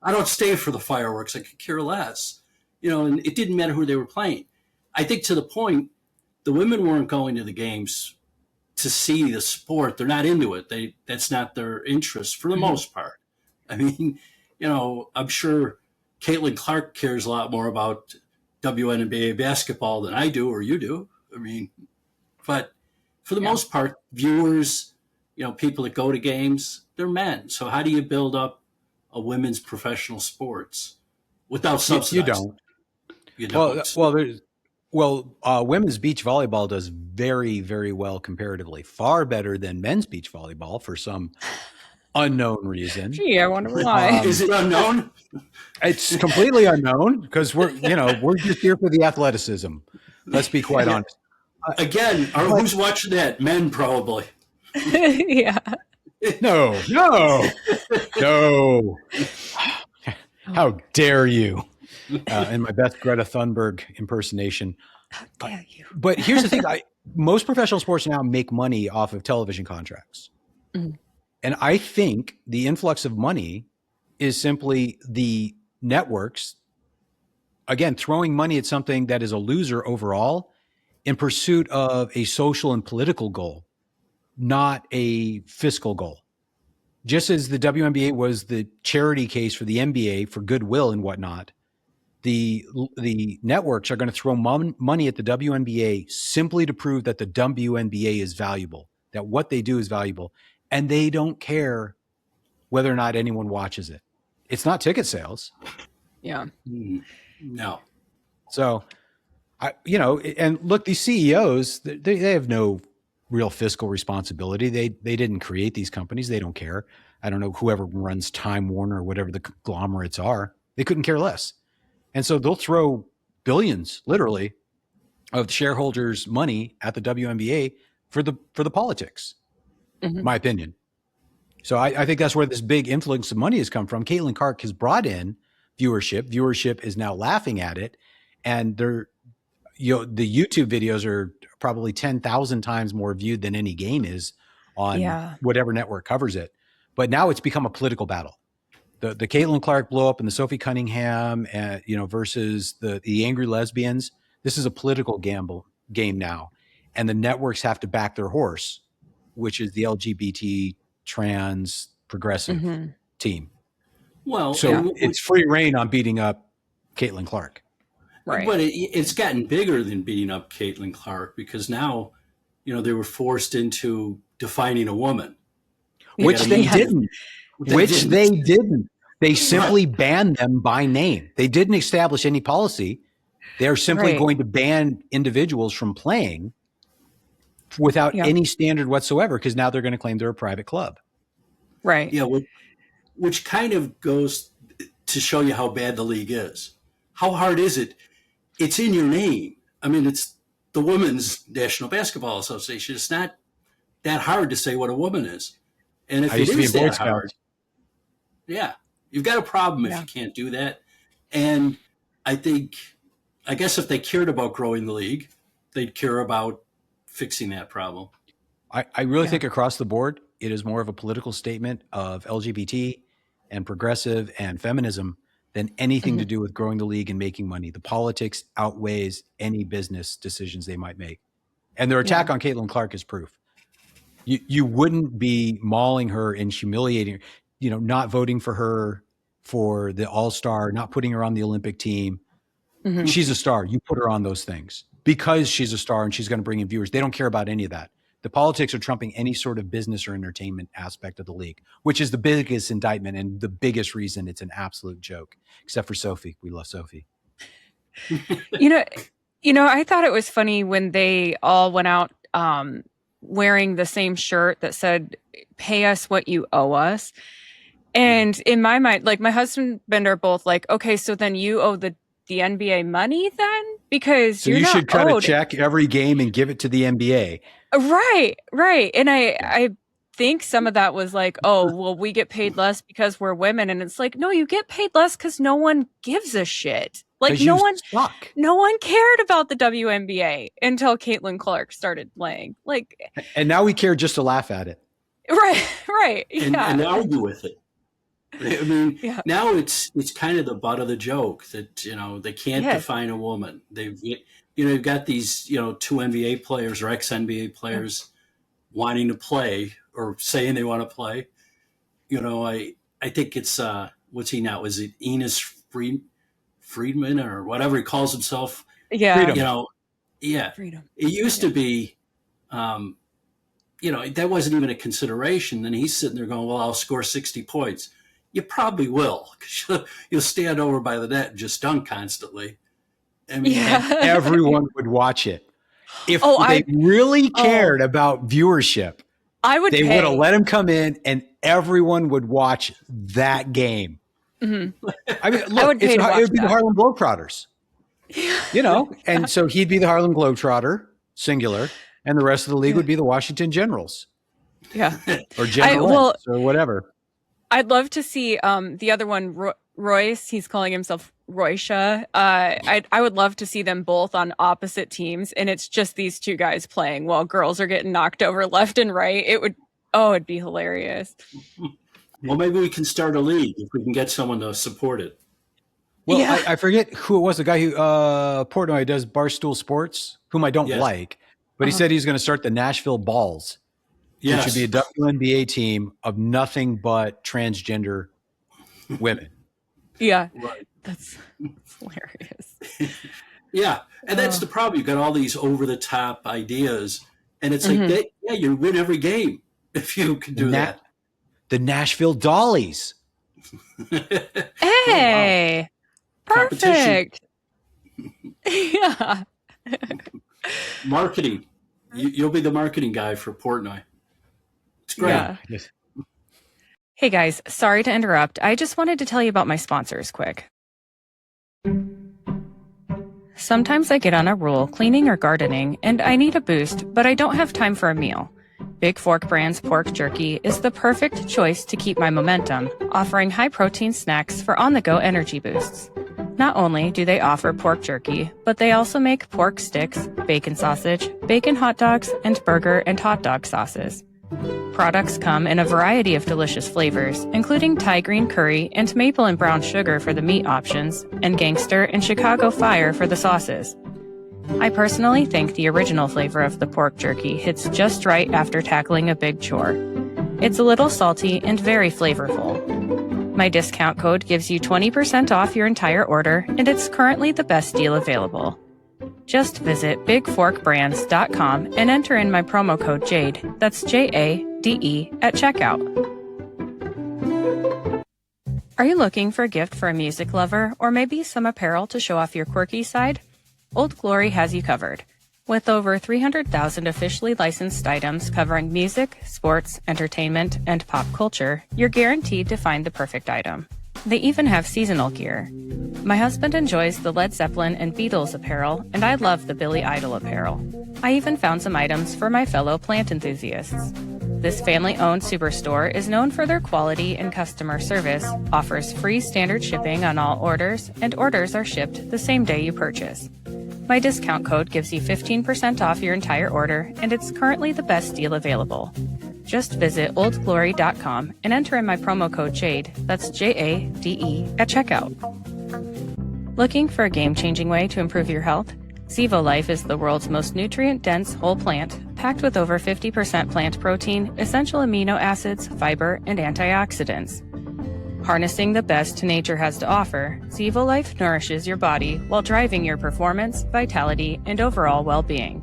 I don't stay for the fireworks. I could care less. and it didn't matter who they were playing. I think to the point, the women weren't going to the games to see the sport. They're not into it. That's not their interest for the most part. I mean, I'm sure Caitlin Clark cares a lot more about WNBA basketball than I do or you do. I mean, but for the most part, viewers, people that go to games, they're men. So how do you build up a women's professional sports without subsidizing? You don't. You don't. Women's beach volleyball does very, very well comparatively, far better than men's beach volleyball for some unknown reason. Gee, I wonder why. Is it unknown? It's completely unknown because we're just here for the athleticism. Let's be quite honest. Again, who's watching that? Men, probably. Yeah. No. How dare you? In my best Greta Thunberg impersonation. How dare you? But here's the thing. Most professional sports now make money off of television contracts. Mm. And I think the influx of money is simply the networks, again, throwing money at something that is a loser overall in pursuit of a social and political goal, not a fiscal goal. Just as the WNBA was the charity case for the NBA for goodwill and whatnot, the networks are going to throw money at the WNBA simply to prove that the WNBA is valuable, that what they do is valuable, and they don't care whether or not anyone watches it. It's not ticket sales. Yeah. No. So, and look, these CEOs, they have no real fiscal responsibility. They didn't create these companies. They don't care. I don't know, whoever runs Time Warner or whatever the conglomerates are, they couldn't care less. And so they'll throw billions, literally, of shareholders' money at the WNBA for the politics, my opinion. So I think that's where this big influx of money has come from. Caitlin Clark has brought in viewership. Viewership is now laughing at it. And the YouTube videos are probably 10,000 times more viewed than any game is on whatever network covers it. But now it's become a political battle. The Caitlin Clark blow up and the Sophie Cunningham, versus the angry lesbians. This is a political game now, and the networks have to back their horse, which is the LGBT trans progressive team. Well, so it's free reign on beating up Caitlin Clark. Right. But it's gotten bigger than beating up Caitlin Clark because now, they were forced into defining a woman, which they didn't. They didn't. They simply banned them by name. They didn't establish any policy. They're simply going to ban individuals from playing without any standard whatsoever because now they're going to claim they're a private club. Right. Yeah, which kind of goes to show you how bad the league is. How hard is it? It's in your name. I mean, it's the Women's National Basketball Association. It's not that hard to say what a woman is. And if it is that hard, you've got a problem if you can't do that. And I guess if they cared about growing the league, they'd care about fixing that problem. I really think across the board, it is more of a political statement of LGBT and progressive and feminism than anything to do with growing the league and making money. The politics outweighs any business decisions they might make. And their attack on Caitlin Clark is proof. You wouldn't be mauling her and humiliating her, not voting for her for the All-Star, not putting her on the Olympic team. She's a star. You put her on those things because she's a star and she's going to bring in viewers. They don't care about any of that. The politics are trumping any sort of business or entertainment aspect of the league, which is the biggest indictment and the biggest reason it's an absolute joke, except for Sophie. We love Sophie. I thought it was funny when they all went out wearing the same shirt that said, "Pay us what you owe us." And in my mind, like my husband and I are both like, okay, so then you owe the NBA money then? Because you should cut a check every game and give it to the NBA. Right. And I think some of that was like, oh, well, we get paid less because we're women. And it's like, no, you get paid less because no one gives a shit. Like no one cared about the WNBA until Caitlin Clark started playing. And now we care just to laugh at it. Right. And argue with it. I mean, Yeah. now it's kind of the butt of the joke that they can't Yes. define a woman. You've got these two NBA players or ex NBA players wanting to play or saying they want to play. I think it's what's he now? Is it Enos Friedman or whatever he calls himself? Yeah. Freedom. Yeah. Freedom. It used to be, that wasn't even a consideration. Then he's sitting there going, "Well, I'll score 60 points." You probably will, because you'll stand over by the net and just dunk constantly. I mean, Everyone would watch it. If Oh, they really cared about viewership, I would they pay. would have let him come in and everyone would watch that game. Mm-hmm. I mean, look, I would pay to watch it would be that. the Harlem Globetrotters, and so he'd be the Harlem Globetrotter, singular, and the rest of the league would be the Washington Generals. Yeah. Or Generals or whatever. I'd love to see the other one, Royce. He's calling himself Roysha. I would love to see them both on opposite teams, and it's just these two guys playing while girls are getting knocked over left and right. It'd be hilarious. Well, maybe we can start a league if we can get someone to support it. Well, Yeah. I forget who it was, the guy who Portnoy does Barstool Sports, whom I don't like, but he said he's going to start the Nashville Balls. Yes. Which would be a WNBA team of nothing but transgender women. Yeah. Right. That's hilarious. Yeah. And that's the problem. You've got all these over-the-top ideas, and it's like, you win every game if you can do that. The Nashville Dollies. Hey, wow. perfect. Yeah. Marketing. You'll be the marketing guy for Portnoy. It's great. Yeah. Hey guys, sorry to interrupt. I just wanted to tell you about my sponsors quick. Sometimes I get on a roll cleaning or gardening, and I need a boost, but I don't have time for a meal. Big Fork Brand's pork jerky is the perfect choice to keep my momentum, offering high-protein snacks for on-the-go energy boosts. Not only do they offer pork jerky, but they also make pork sticks, bacon sausage, bacon hot dogs, and burger and hot dog sauces. Products come in a variety of delicious flavors, including Thai green curry and maple and brown sugar for the meat options, and gangster and Chicago fire for the sauces. I personally think the original flavor of the pork jerky hits just right after tackling a big chore. It's a little salty and very flavorful. My discount code gives you 20% off your entire order, and it's currently the best deal available. Just visit bigforkbrands.com and enter in my promo code JADE, that's JADE, at checkout. Are you looking for a gift for a music lover, or maybe some apparel to show off your quirky side? Old Glory has you covered. With over 300,000 officially licensed items covering music, sports, entertainment, and pop culture, you're guaranteed to find the perfect item. They even have seasonal gear. My husband enjoys the Led Zeppelin and Beatles apparel, and I love the Billy Idol apparel. I even found some items for my fellow plant enthusiasts. This family-owned superstore is known for their quality and customer service, offers free standard shipping on all orders, and orders are shipped the same day you purchase. My discount code gives you 15% off your entire order, and it's currently the best deal available. Just visit oldglory.com and enter in my promo code JADE, that's JADE, at checkout. Looking for a game-changing way to improve your health? Zevo Life is the world's most nutrient-dense whole plant, packed with over 50% plant protein, essential amino acids, fiber, and antioxidants. Harnessing the best nature has to offer, Zevo Life nourishes your body while driving your performance, vitality, and overall well-being.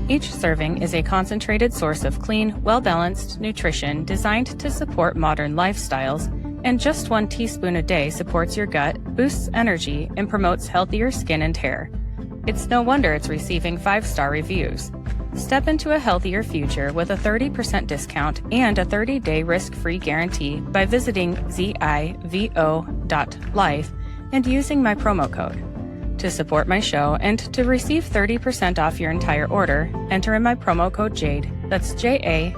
Each serving is a concentrated source of clean, well-balanced nutrition designed to support modern lifestyles, and just 1 teaspoon a day supports your gut, boosts energy, and promotes healthier skin and hair. It's no wonder it's receiving 5-star reviews. Step into a healthier future with a 30% discount and a 30-day risk-free guarantee by visiting zivo.life and using my promo code. To support my show and to receive 30% off your entire order, enter in my promo code JADE, that's JADE,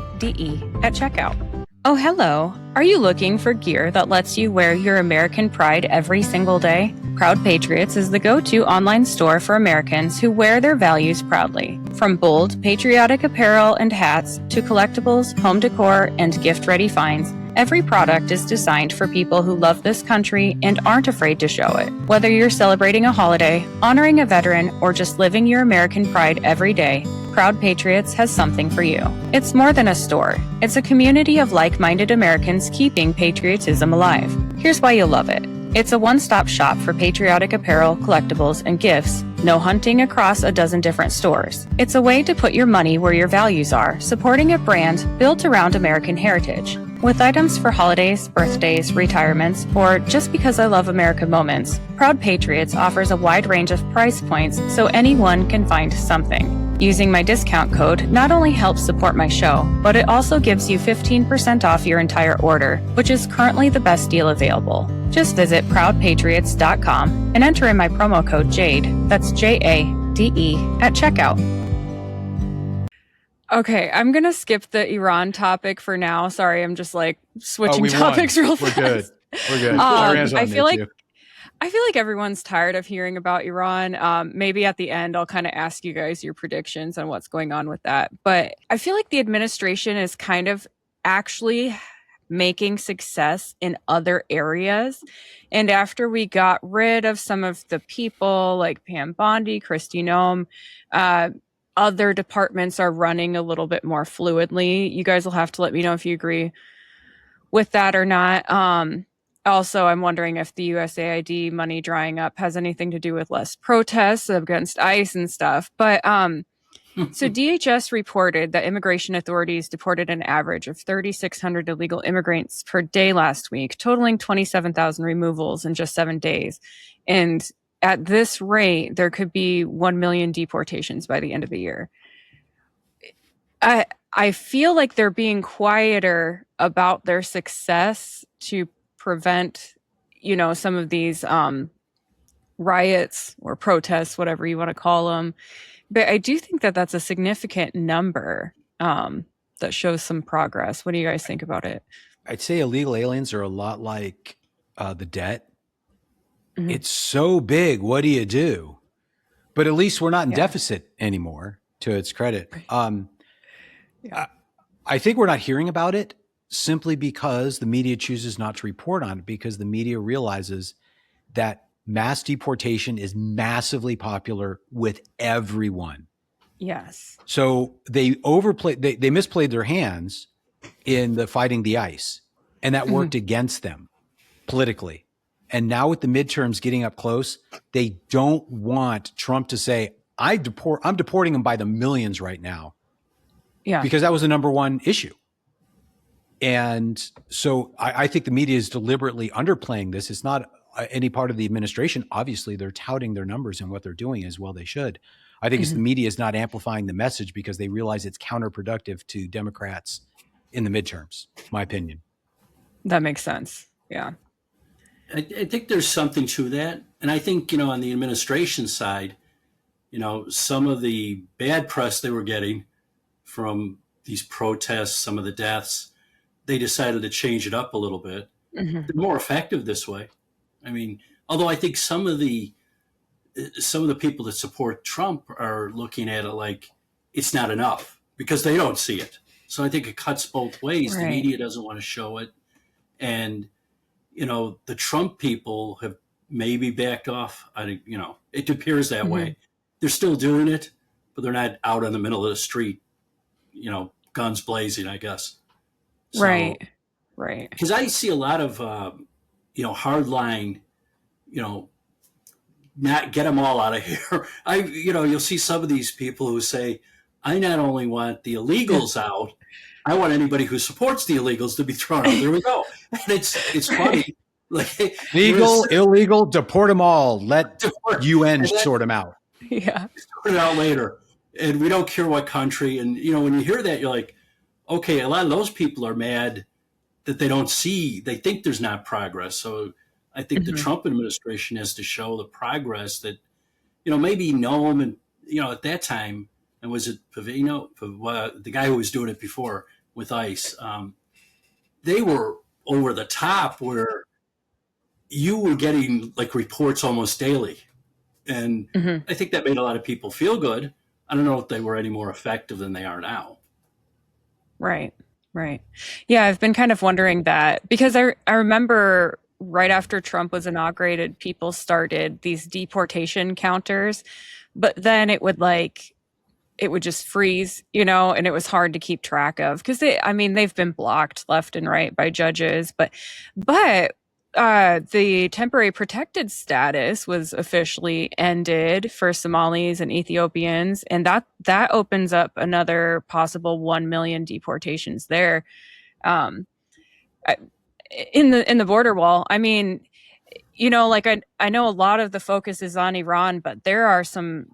at checkout. Oh, hello. Are you looking for gear that lets you wear your American pride every single day? Proud Patriots is the go-to online store for Americans who wear their values proudly. From bold, patriotic apparel and hats to collectibles, home decor, and gift-ready finds, Every product is designed for people who love this country and aren't afraid to show it. Whether you're celebrating a holiday, honoring a veteran, or just living your American pride every day, Proud Patriots has something for you. It's more than a store. It's a community of like-minded Americans keeping patriotism alive. Here's why you'll love it. It's a one-stop shop for patriotic apparel, collectibles, and gifts. No hunting across a dozen different stores. It's a way to put your money where your values are, supporting a brand built around American heritage. With items for holidays, birthdays, retirements, or just because I love America moments, Proud Patriots offers a wide range of price points so anyone can find something. Using my discount code not only helps support my show, but it also gives you 15% off your entire order, which is currently the best deal available. Just visit proudpatriots.com and enter in my promo code JADE, that's JADE, at checkout. Okay, I'm going to skip the Iran topic for now. Sorry, I'm just like switching topics real fast. We're good. We're good. I feel like everyone's tired of hearing about Iran. Maybe at the end, I'll kind of ask you guys your predictions on what's going on with that. But I feel like the administration is kind of actually making success in other areas. And after we got rid of some of the people like Pam Bondi, Kristi Noem, other departments are running a little bit more fluidly. You guys will have to let me know if you agree with that or not. Also, I'm wondering if the USAID money drying up has anything to do with less protests against ICE and stuff. But so DHS reported that immigration authorities deported an average of 3,600 illegal immigrants per day last week, totaling 27,000 removals in just 7 days. And at this rate, there could be 1 million deportations by the end of the year. I feel like they're being quieter about their success to prevent, some of these riots or protests, whatever you want to call them. But I do think that that's a significant number that shows some progress. What do you guys think about it? I'd say illegal aliens are a lot like the debt. Mm-hmm. It's so big. What do you do? But at least we're not in deficit anymore, to its credit. I think we're not hearing about it simply because the media chooses not to report on it, because the media realizes that mass deportation is massively popular with everyone. Yes. So they misplayed their hands in the fighting the ICE, and that worked against them politically. And now with the midterms getting up close, they don't want Trump to say, I'm deporting them by the millions right now. Yeah. Because that was the number one issue. And so I think the media is deliberately underplaying this. It's not any part of the administration. Obviously, they're touting their numbers and what they're doing as well they should. I think it's the media is not amplifying the message because they realize it's counterproductive to Democrats in the midterms, my opinion. That makes sense. Yeah. I think there's something to that. And I think, on the administration side, some of the bad press they were getting from these protests, some of the deaths, they decided to change it up a little bit. Mm-hmm. They're more effective this way. I mean, although I think some of the people that support Trump are looking at it like it's not enough because they don't see it. So I think it cuts both ways. Right. The media doesn't want to show it. And, the Trump people have maybe backed off. It appears that way. They're still doing it, but they're not out in the middle of the street, guns blazing, I guess. So, Right. Because I see a lot of, hardline, not get them all out of here. You'll see some of these people who say, I not only want the illegals out, I want anybody who supports the illegals to be thrown out. There we go. And it's funny. Like, Legal, illegal, deport them all. Let UN sort them out. Yeah. Sort it out later. And we don't care what country. And, when you hear that, you're like, okay, a lot of those people are mad that they don't see, they think there's not progress. So I think the Trump administration has to show the progress that, maybe Noam and, at that time, and was it Pavino, the guy who was doing it before with ICE, they were over the top where you were getting like reports almost daily. And I think that made a lot of people feel good. I don't know if they were any more effective than they are now. Right. Right. Yeah, I've been kind of wondering that because I remember right after Trump was inaugurated, people started these deportation counters, but then it would just freeze, and it was hard to keep track of because they've been blocked left and right by judges, but the temporary protected status was officially ended for Somalis and Ethiopians, and that opens up another possible 1 million deportations there. Um, I- in the border wall. I mean, I know a lot of the focus is on Iran, but there are some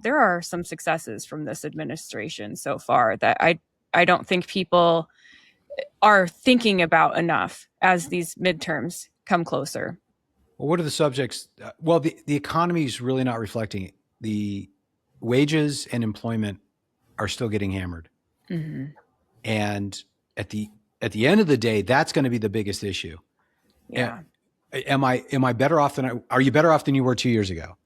successes from this administration so far that I don't think people are thinking about enough as these midterms come closer. Well, what are the subjects? Well, the economy is really not reflecting it. The wages and employment are still getting hammered. Hmm. And at the end of the day, that's going to be the biggest issue. Yeah. Am I better off are you better off than you were 2 years ago?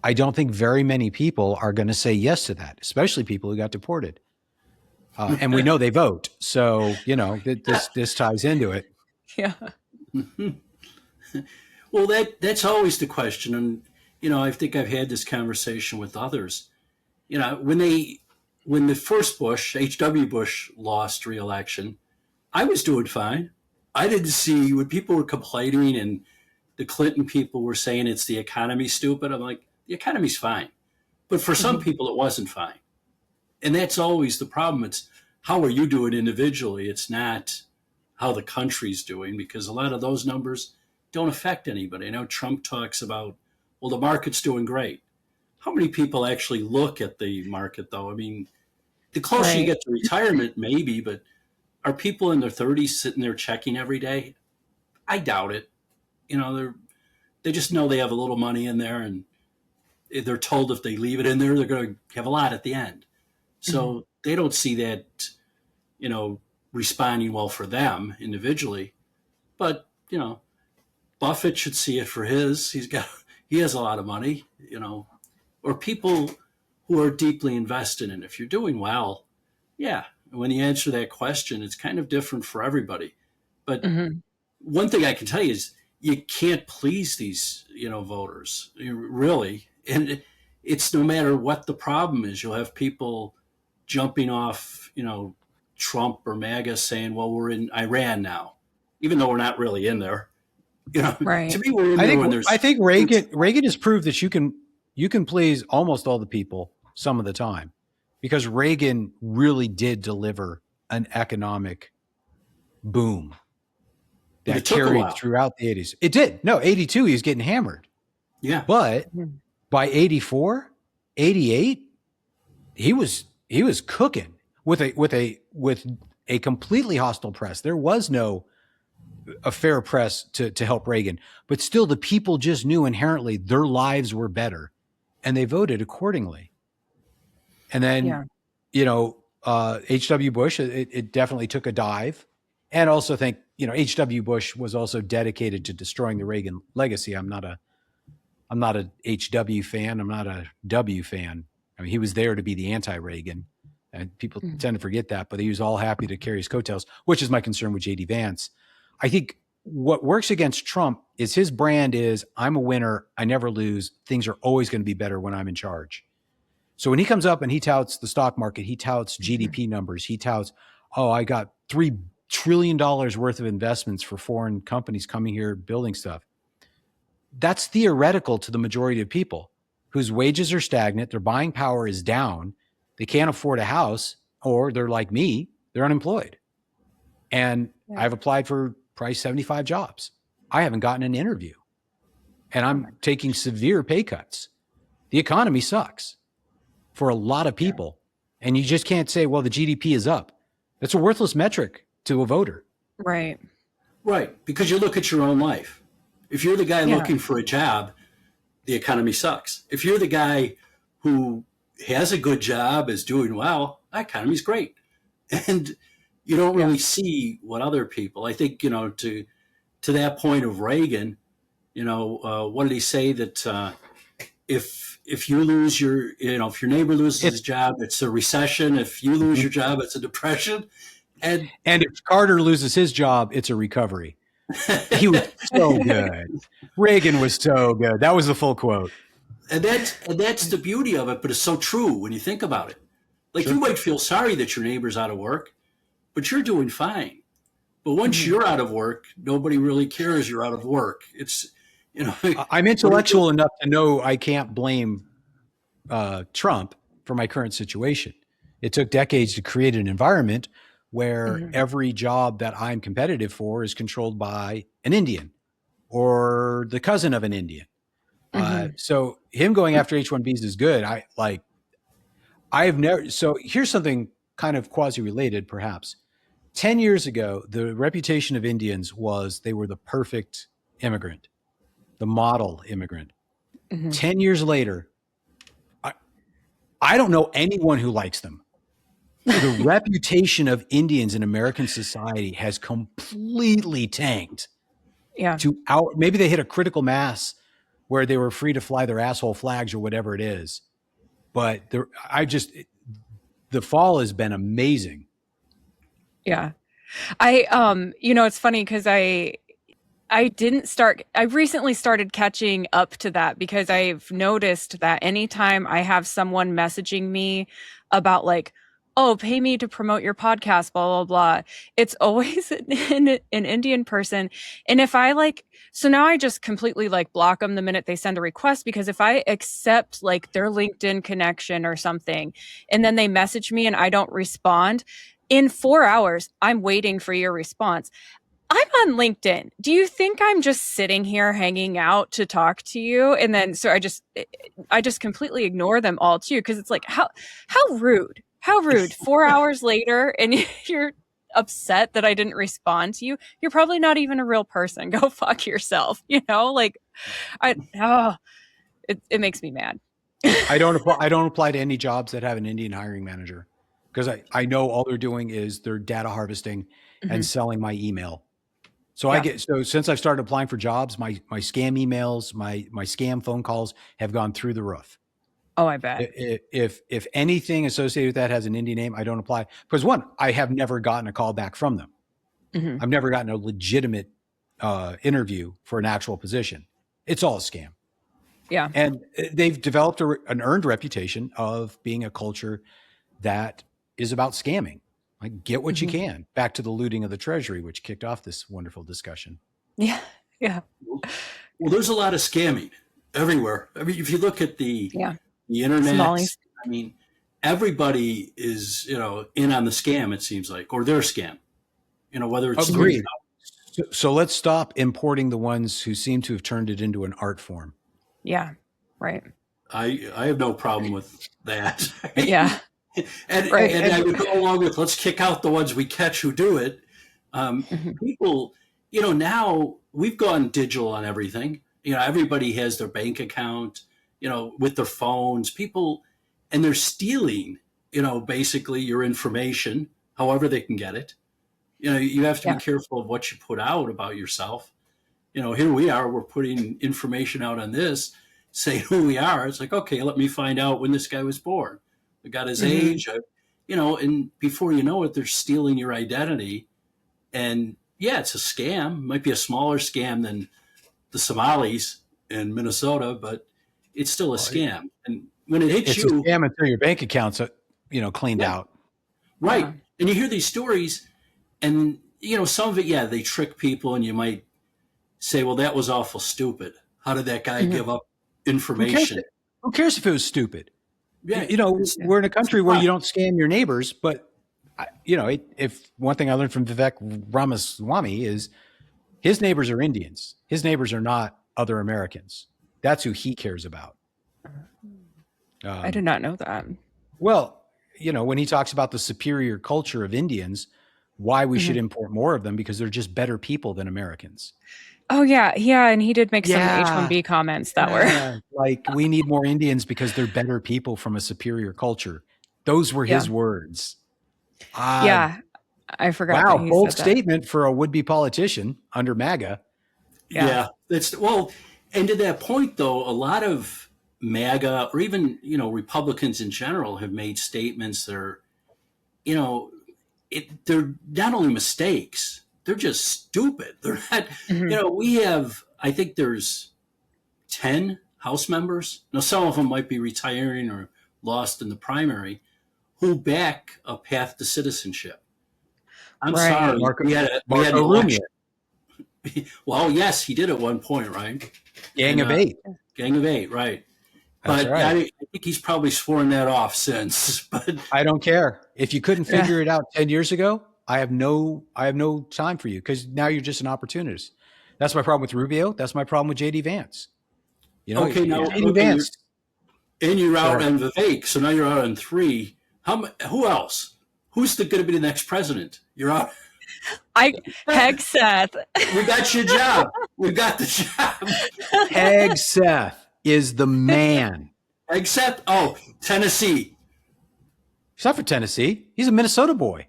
I don't think very many people are going to say yes to that, especially people who got deported. And we know they vote. So, this ties into it. Yeah. Well, that's always the question. And, I think I've had this conversation with others. When the first Bush, H.W. Bush, lost re-election, I was doing fine. I didn't see when people were complaining and the Clinton people were saying it's the economy stupid. I'm like, the economy's fine. But for some people, it wasn't fine. And that's always the problem. It's how are you doing individually? It's not how the country's doing, because a lot of those numbers don't affect anybody. I know Trump talks about, well, the market's doing great. How many people actually look at the market, though? I mean, the closer you Right. get to retirement, maybe, but are people in their 30s sitting there checking every day? I doubt it. They just know they have a little money in there, and they're told if they leave it in there, they're going to have a lot at the end. Mhm. So they don't see that, responding well for them individually. But, Buffett should see it for his. He has a lot of money, or people who are deeply invested in it. If you're doing well, yeah. When you answer that question, it's kind of different for everybody. But Mhm. one thing I can tell you is you can't please these, voters, really. And it's no matter what the problem is, you'll have people jumping off, Trump or MAGA saying, well, we're in Iran now, even though we're not really in there. To Right. me, we're in I there think when there's I think troops. Reagan has proved that you can please almost all the people some of the time, because Reagan really did deliver an economic boom But it that took a carried while. throughout the 80s. It did. No, 82 he was getting hammered. Yeah. But Mhm. by 84, 88, he was cooking with a completely hostile press. There was no a fair press to help Reagan, but still the people just knew inherently their lives were better, and they voted accordingly. And then, Yeah. H.W. Bush, it definitely took a dive. And also think, H.W. Bush was also dedicated to destroying the Reagan legacy. I'm not a H.W. fan. I'm not a W fan. I mean, he was there to be the anti-Reagan, and people Mhm. tend to forget that, but he was all happy to carry his coattails, which is my concern with J.D. Vance. I think what works against Trump is his brand is, I'm a winner. I never lose. Things are always going to be better when I'm in charge. So when he comes up and he touts the stock market, he touts Mhm. GDP numbers, he touts, oh, I got $3 trillion worth of investments for foreign companies coming here building stuff. That's theoretical to the majority of people whose wages are stagnant, their buying power is down, they can't afford a house, or they're like me, they're unemployed. And Yeah. I've applied for probably 75 jobs. I haven't gotten an interview, and Oh my. I'm taking severe pay cuts. The economy sucks for a lot of Yeah. people. And you just can't say, well, the GDP is up. That's a worthless metric to a voter. Right. Right. Because you look at your own life. If you're the guy Yeah. looking for a job, the economy sucks. If you're the guy who has a good job, is doing well, the economy's great. And you don't Yeah. really see what other people, I think, to that point of Reagan, what did he say that if you lose if your neighbor loses It, his job, it's a recession. If you lose your job, it's a depression. And And if Carter loses his job, it's a recovery. He was so good. Reagan was so good. That was the full quote. and that's the beauty of it, but it's so true when you think about it. Like, Sure. you might feel sorry that your neighbor's out of work, but you're doing fine. But once you're out of work, nobody really cares you're out of work. It's, I'm intellectual enough to know I can't blame Trump for my current situation. It took decades to create an environment where every job that I'm competitive for is controlled by an Indian or the cousin of an Indian. So him going after H-1Bs is good. I have never. So here's something kind of quasi-related, perhaps. 10 years ago, the reputation of Indians was they were the perfect immigrant, the model immigrant. 10 years later, I don't know anyone who likes them. The reputation of Indians in American society has completely tanked. Yeah. Maybe they hit a critical mass where they were free to fly their asshole flags or whatever it is. But the fall has been amazing. Yeah. It's funny because I recently started catching up to that because I've noticed that anytime I have someone messaging me about like, oh, pay me to promote your podcast, blah, blah, blah, it's always an Indian person. And if so now I just completely like block them the minute they send a request, because if I accept like their LinkedIn connection or something, and then they message me and I don't respond, in 4 hours, I'm waiting for your response. I'm on LinkedIn. Do you think I'm just sitting here hanging out to talk to you? And then, so I just completely ignore them all too. Cause it's like, how rude, 4 hours later, and you're upset that I didn't respond to you. You're probably not even a real person. Go fuck yourself. Like it makes me mad. I don't apply to any jobs that have an Indian hiring manager, because I know all they're doing is they're data harvesting and selling my email. So since I've started applying for jobs, my scam emails, my scam phone calls have gone through the roof. Oh, I bet. If anything associated with that has an Indian name, I don't apply, because one, I have never gotten a call back from them. I've never gotten a legitimate interview for an actual position. It's all a scam. Yeah. And they've developed an earned reputation of being a culture that is about scamming. Like, get what you can. Back to the looting of the treasury, which kicked off this wonderful discussion. Yeah. Yeah. Well, there's a lot of scamming everywhere. I mean, if you look at the internet, Somalis. I mean, everybody is, in on the scam, it seems like, or their scam, whether it's agreed. So let's stop importing the ones who seem to have turned it into an art form. Yeah. Right. I have no problem with that. Yeah. And I would go along with, let's kick out the ones we catch who do it. People, now we've gone digital on everything. Everybody has their bank account, with their phones. People, and they're stealing, basically your information, however they can get it. You have to be careful of what you put out about yourself. Here we are, we're putting information out on this, saying who we are. It's like, okay, let me find out when this guy was born. I got his age, and before you know it, they're stealing your identity. And yeah, it's a scam. It might be a smaller scam than the Somalis in Minnesota, but it's still a scam. And when it hits it's you, a scam until your bank account's cleaned out. Right. And you hear these stories, and some of it, they trick people, and you might say, well, that was awful stupid. How did that guy give up information? Who cares if it was stupid? Yeah, we're in a country where you don't scam your neighbors, but if one thing I learned from Vivek Ramaswamy is his neighbors are Indians. His neighbors are not other Americans. That's who he cares about. I did not know that. Well, when he talks about the superior culture of Indians, why we should import more of them, because they're just better people than Americans. Oh, yeah. Yeah. And he did make some H-1B comments that were like, we need more Indians because they're better people from a superior culture. Those were his words. I forgot. Wow. That he Bold said statement for a would-be politician under MAGA. Yeah. And to that point, though, a lot of MAGA, or even, Republicans in general, have made statements that are, they're not only mistakes, they're just stupid. They're not, we have, I think there's 10 House members. Now, some of them might be retiring or lost in the primary who back a path to citizenship. I'm sorry. We had an election. Well, yes, he did at one point, right? Gang of 8. Gang of 8, right. But right. I think he's probably sworn that off since. But I don't care. If you couldn't figure it out 10 years ago, I have no time for you because now you're just an opportunist. That's my problem with Rubio. That's my problem with JD Vance. Okay, now JD Vance. And you're out on Vivek, so now you're out on 3. Who else? Who's going to be the next president? You're out. Hegseth. We got your job. We got the job. Hegseth is the man. Except, Tennessee. He's not for Tennessee. He's a Minnesota boy.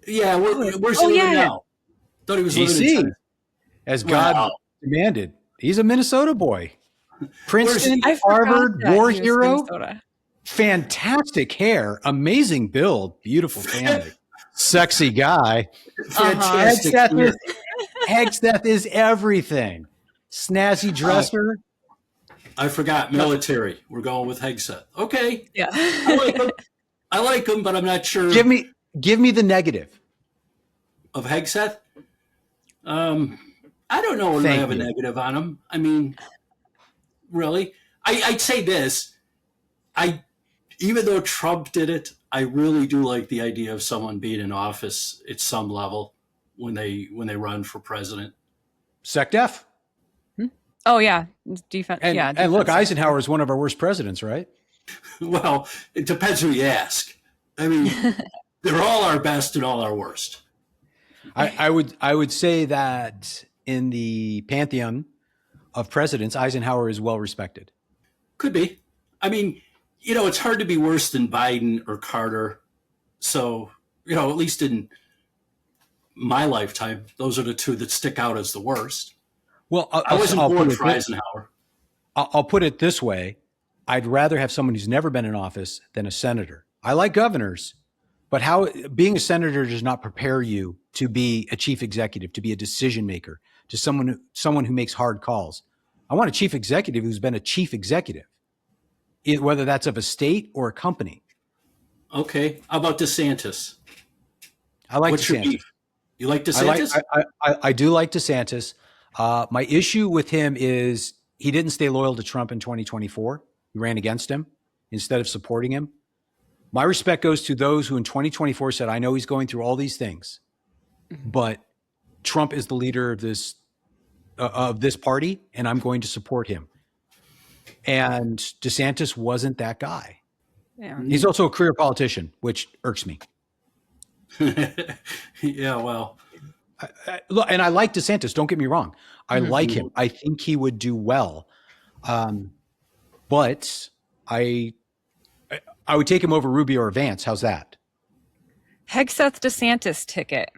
Yeah, where's he living now? Thought he was living in Tennessee. As God demanded. He's a Minnesota boy. Princeton, Harvard, war hero. Fantastic hair, amazing build, beautiful family, sexy guy. Fantastic. Hegseth is everything. Snazzy dresser. I forgot military. We're going with Hegseth. Okay. Yeah. I like him, but I'm not sure. Give me the negative of Hegseth. I don't know when I have a negative on him. I mean, really, I'd say this. Even though Trump did it, I really do like the idea of someone being in office at some level when they run for president. SecDef. Oh yeah, defense. And look, Eisenhower is one of our worst presidents, right? Well, it depends who you ask. I mean, they're all our best and all our worst. I would say that in the pantheon of presidents, Eisenhower is well respected. Could be. I mean, it's hard to be worse than Biden or Carter. So, at least in my lifetime, those are the two that stick out as the worst. Well, I wasn't born for Eisenhower. I'll put it this way. I'd rather have someone who's never been in office than a senator. I like governors, but being a senator does not prepare you to be a chief executive, to be a decision maker, to someone who makes hard calls. I want a chief executive who's been a chief executive, whether that's of a state or a company. Okay. How about DeSantis? I like What's DeSantis. Your beef? You like DeSantis? I do like DeSantis. My issue with him is he didn't stay loyal to Trump in 2024. He ran against him instead of supporting him. My respect goes to those who in 2024 said, I know he's going through all these things, but Trump is the leader of this party, and I'm going to support him. And DeSantis wasn't that guy. Yeah. He's also a career politician, which irks me. Yeah, well. Look, and I like DeSantis. Don't get me wrong. I like him. I think he would do well. But I would take him over Rubio or Vance. How's that? Hegseth DeSantis ticket.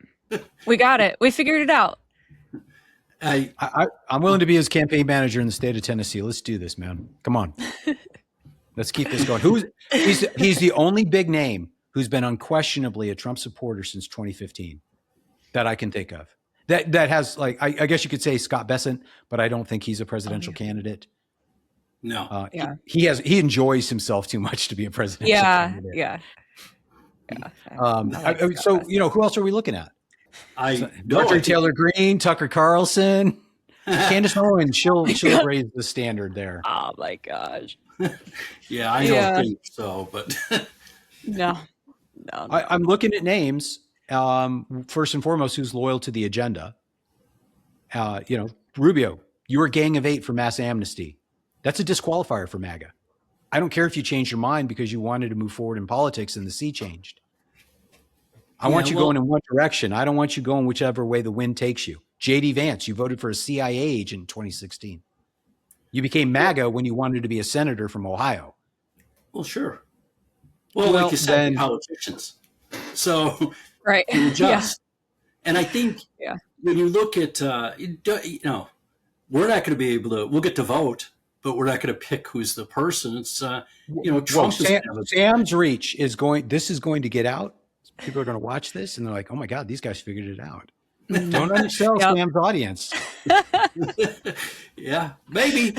We got it. We figured it out. I'm willing to be his campaign manager in the state of Tennessee. Let's do this, man. Come on. Let's keep this going. He's the only big name who's been unquestionably a Trump supporter since 2015 that I can think of. That has, like, I guess you could say Scott Bessent, but I don't think he's a presidential candidate. No. He enjoys himself too much to be a presidential candidate. Yeah. So, who else are we looking at? Dr. Taylor Greene, Tucker Carlson, Candace Owens. She'll raise the standard there. Oh my gosh. Yeah, I don't think so, but no. I'm looking at names. First and foremost, who's loyal to the agenda? Rubio, you were a gang of 8 for mass amnesty. That's a disqualifier for MAGA. I don't care if you changed your mind because you wanted to move forward in politics and the sea changed. I want you going in one direction. I don't want you going whichever way the wind takes you. JD Vance, you voted for a CIA agent in 2016. You became MAGA when you wanted to be a senator from Ohio. Well, sure. Well, like you said, politicians. So right. you adjust. Yeah. And I think when you look at, we're not going to be able to, we'll get to vote, but we're not going to pick who's the person. It's, Trump. Sam's reach is going to get out People are going to watch this and they're like, oh my God, these guys figured it out. Mhm. Don't undersell Yep. Sam's audience. Yeah, maybe.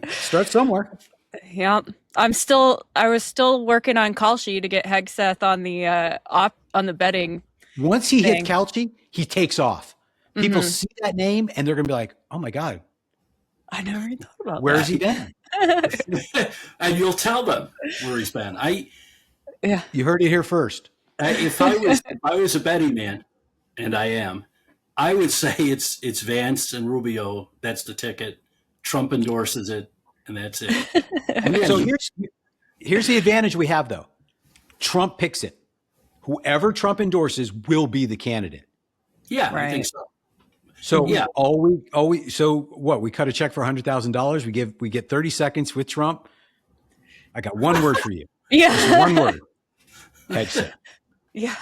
Start somewhere. Yep. I was still working on Kalshi to get Hegseth on the betting Once he thing. hits Calci, he takes off. People Mhm. see that name and they're going to be like, oh my God, I never even thought about where has that. he been? And you'll tell them where he's been. Yeah. You heard it here first. If I was a betting man, and I am, I would say it's Vance and Rubio. That's the ticket. Trump endorses it, and that's it. Again, So here's the advantage we have, though. Trump picks it. Whoever Trump endorses will be the candidate. yeah, I think Right. so. So Yeah. so what? We cut a check for $100,000. We get 30 seconds with Trump. I got one word for you. Yeah. Just one word. Headset. Yeah.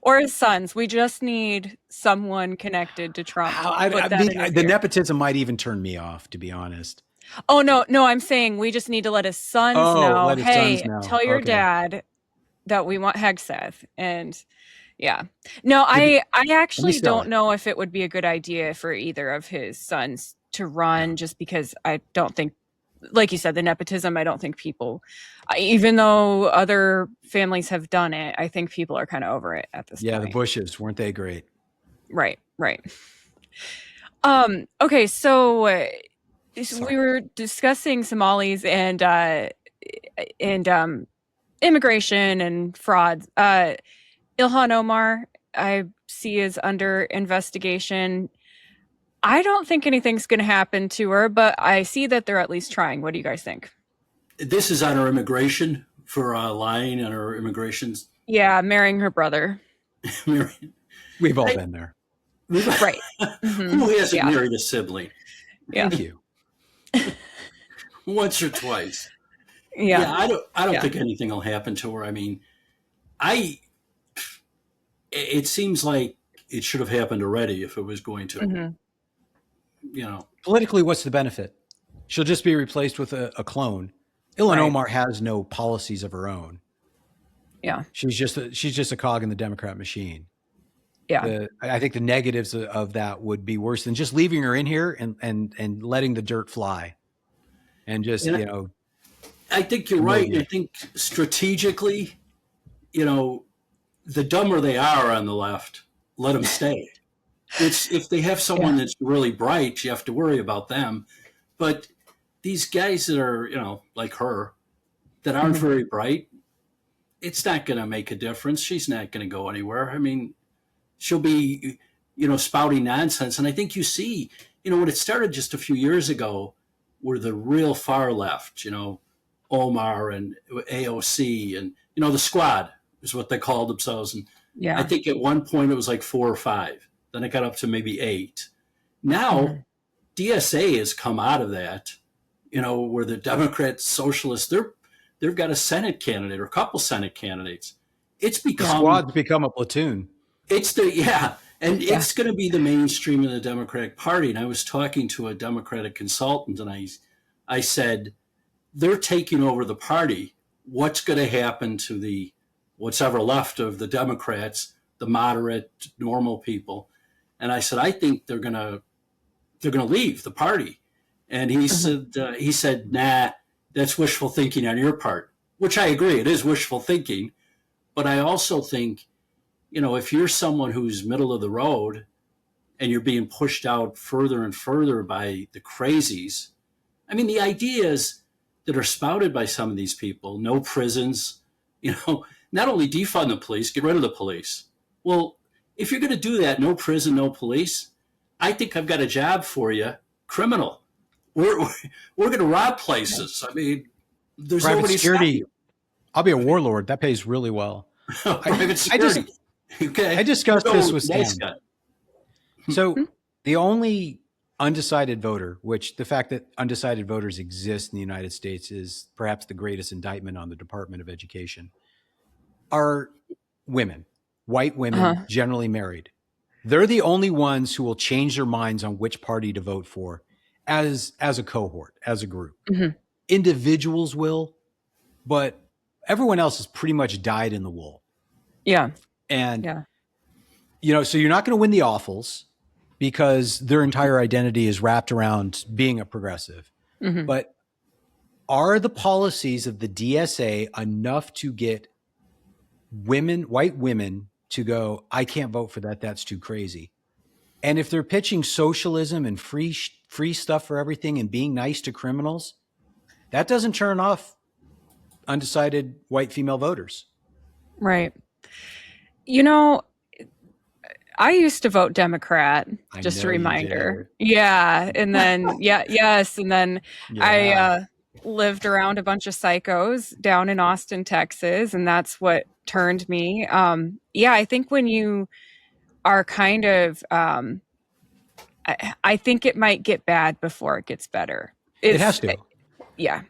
Or his sons. We just need someone connected to Trump. to I put that mean, in his the ear. nepotism might even turn me off, to be honest. Oh no, I'm saying we just need to let his sons know. Let his Hey, sons know. tell your Okay. dad that we want Hegseth. And yeah. No, I actually sell don't it. know if it would be a good idea for either of his sons to run, just because I don't think, like you said, the nepotism, I don't think people, even though other families have done it, I think people are kind of over it at this Yeah, the point. Bushes, weren't they great? Right. Okay, so Sorry. we were discussing Somalis and immigration and fraud. Ilhan Omar, I see, is under investigation. I don't think anything's going to happen to her, but I see that they're at least trying. What do you guys think? This is on her immigration for lying on her immigrations. Yeah, marrying her brother. We've all been there. Right. Who hasn't Yeah. married a sibling? Yeah. Thank you. Once or twice. Yeah. I don't Yeah. think anything will happen to her. I mean, it seems like it should have happened already if it was going to. Mhm. You know, Politically, what's the benefit? She'll just be replaced with a clone. Ilhan Right. Omar has no policies of her own. Yeah. She's just a cog in the Democrat machine. Yeah. I think the negatives of that would be worse than just leaving her in here and letting the dirt fly, and just And I think you're right. I think strategically, the dumber they are on the left, let them stay. It's if they have someone that's really bright, you have to worry about them. But these guys that are, like her, that aren't very bright, it's not going to make a difference. She's not going to go anywhere. I mean, she'll be, spouting nonsense. And I think you see, when it started just a few years ago, were the real far left, Omar and AOC and, the squad is what they called themselves. And Yeah. I think at one point it was like 4 or 5. Then it got up to maybe 8. Now, DSA has come out of that, where the Democrats, socialists, they've got a Senate candidate or a couple Senate candidates. It's become the squad's become a platoon. It's it's going to be the mainstream of the Democratic Party. And I was talking to a Democratic consultant, and I said, they're taking over the party. What's going to happen to what's ever left of the Democrats, the moderate, normal people? And I said, I think they're going to leave the party. And he said, nah, that's wishful thinking on your part, which I agree. It is wishful thinking. But I also think, if you're someone who's middle of the road and you're being pushed out further and further by the crazies, I mean, the ideas that are spouted by some of these people, no prisons, not only defund the police, get rid of the police. Well, if you're going to do that, no prison, no police, I think I've got a job for you, criminal. We're going to rob places. I mean, there's Private nobody security. I'll be a warlord. That pays really well. Private security. I discussed this with nice Sam. guy. So the only undecided voter, which the fact that undecided voters exist in the United States is perhaps the greatest indictment on the Department of Education, are women, white women, generally married. They're the only ones who will change their minds on which party to vote for as a cohort, as a group. Individuals will, but everyone else is pretty much dyed in the wool. Yeah. And, Yeah. so you're not going to win the awfuls because their entire identity is wrapped around being a progressive. Mm-hmm. But are the policies of the DSA enough to get white women to go, I can't vote for that. That's too crazy. And if they're pitching socialism and free stuff for everything and being nice to criminals, that doesn't turn off undecided white female voters. Right. I used to vote Democrat, just a reminder. Yeah. And then, yes. And then I lived around a bunch of psychos down in Austin, Texas, and that's what turned me. I think when you are kind of, I think it might get bad before it gets better. It has to. Yeah.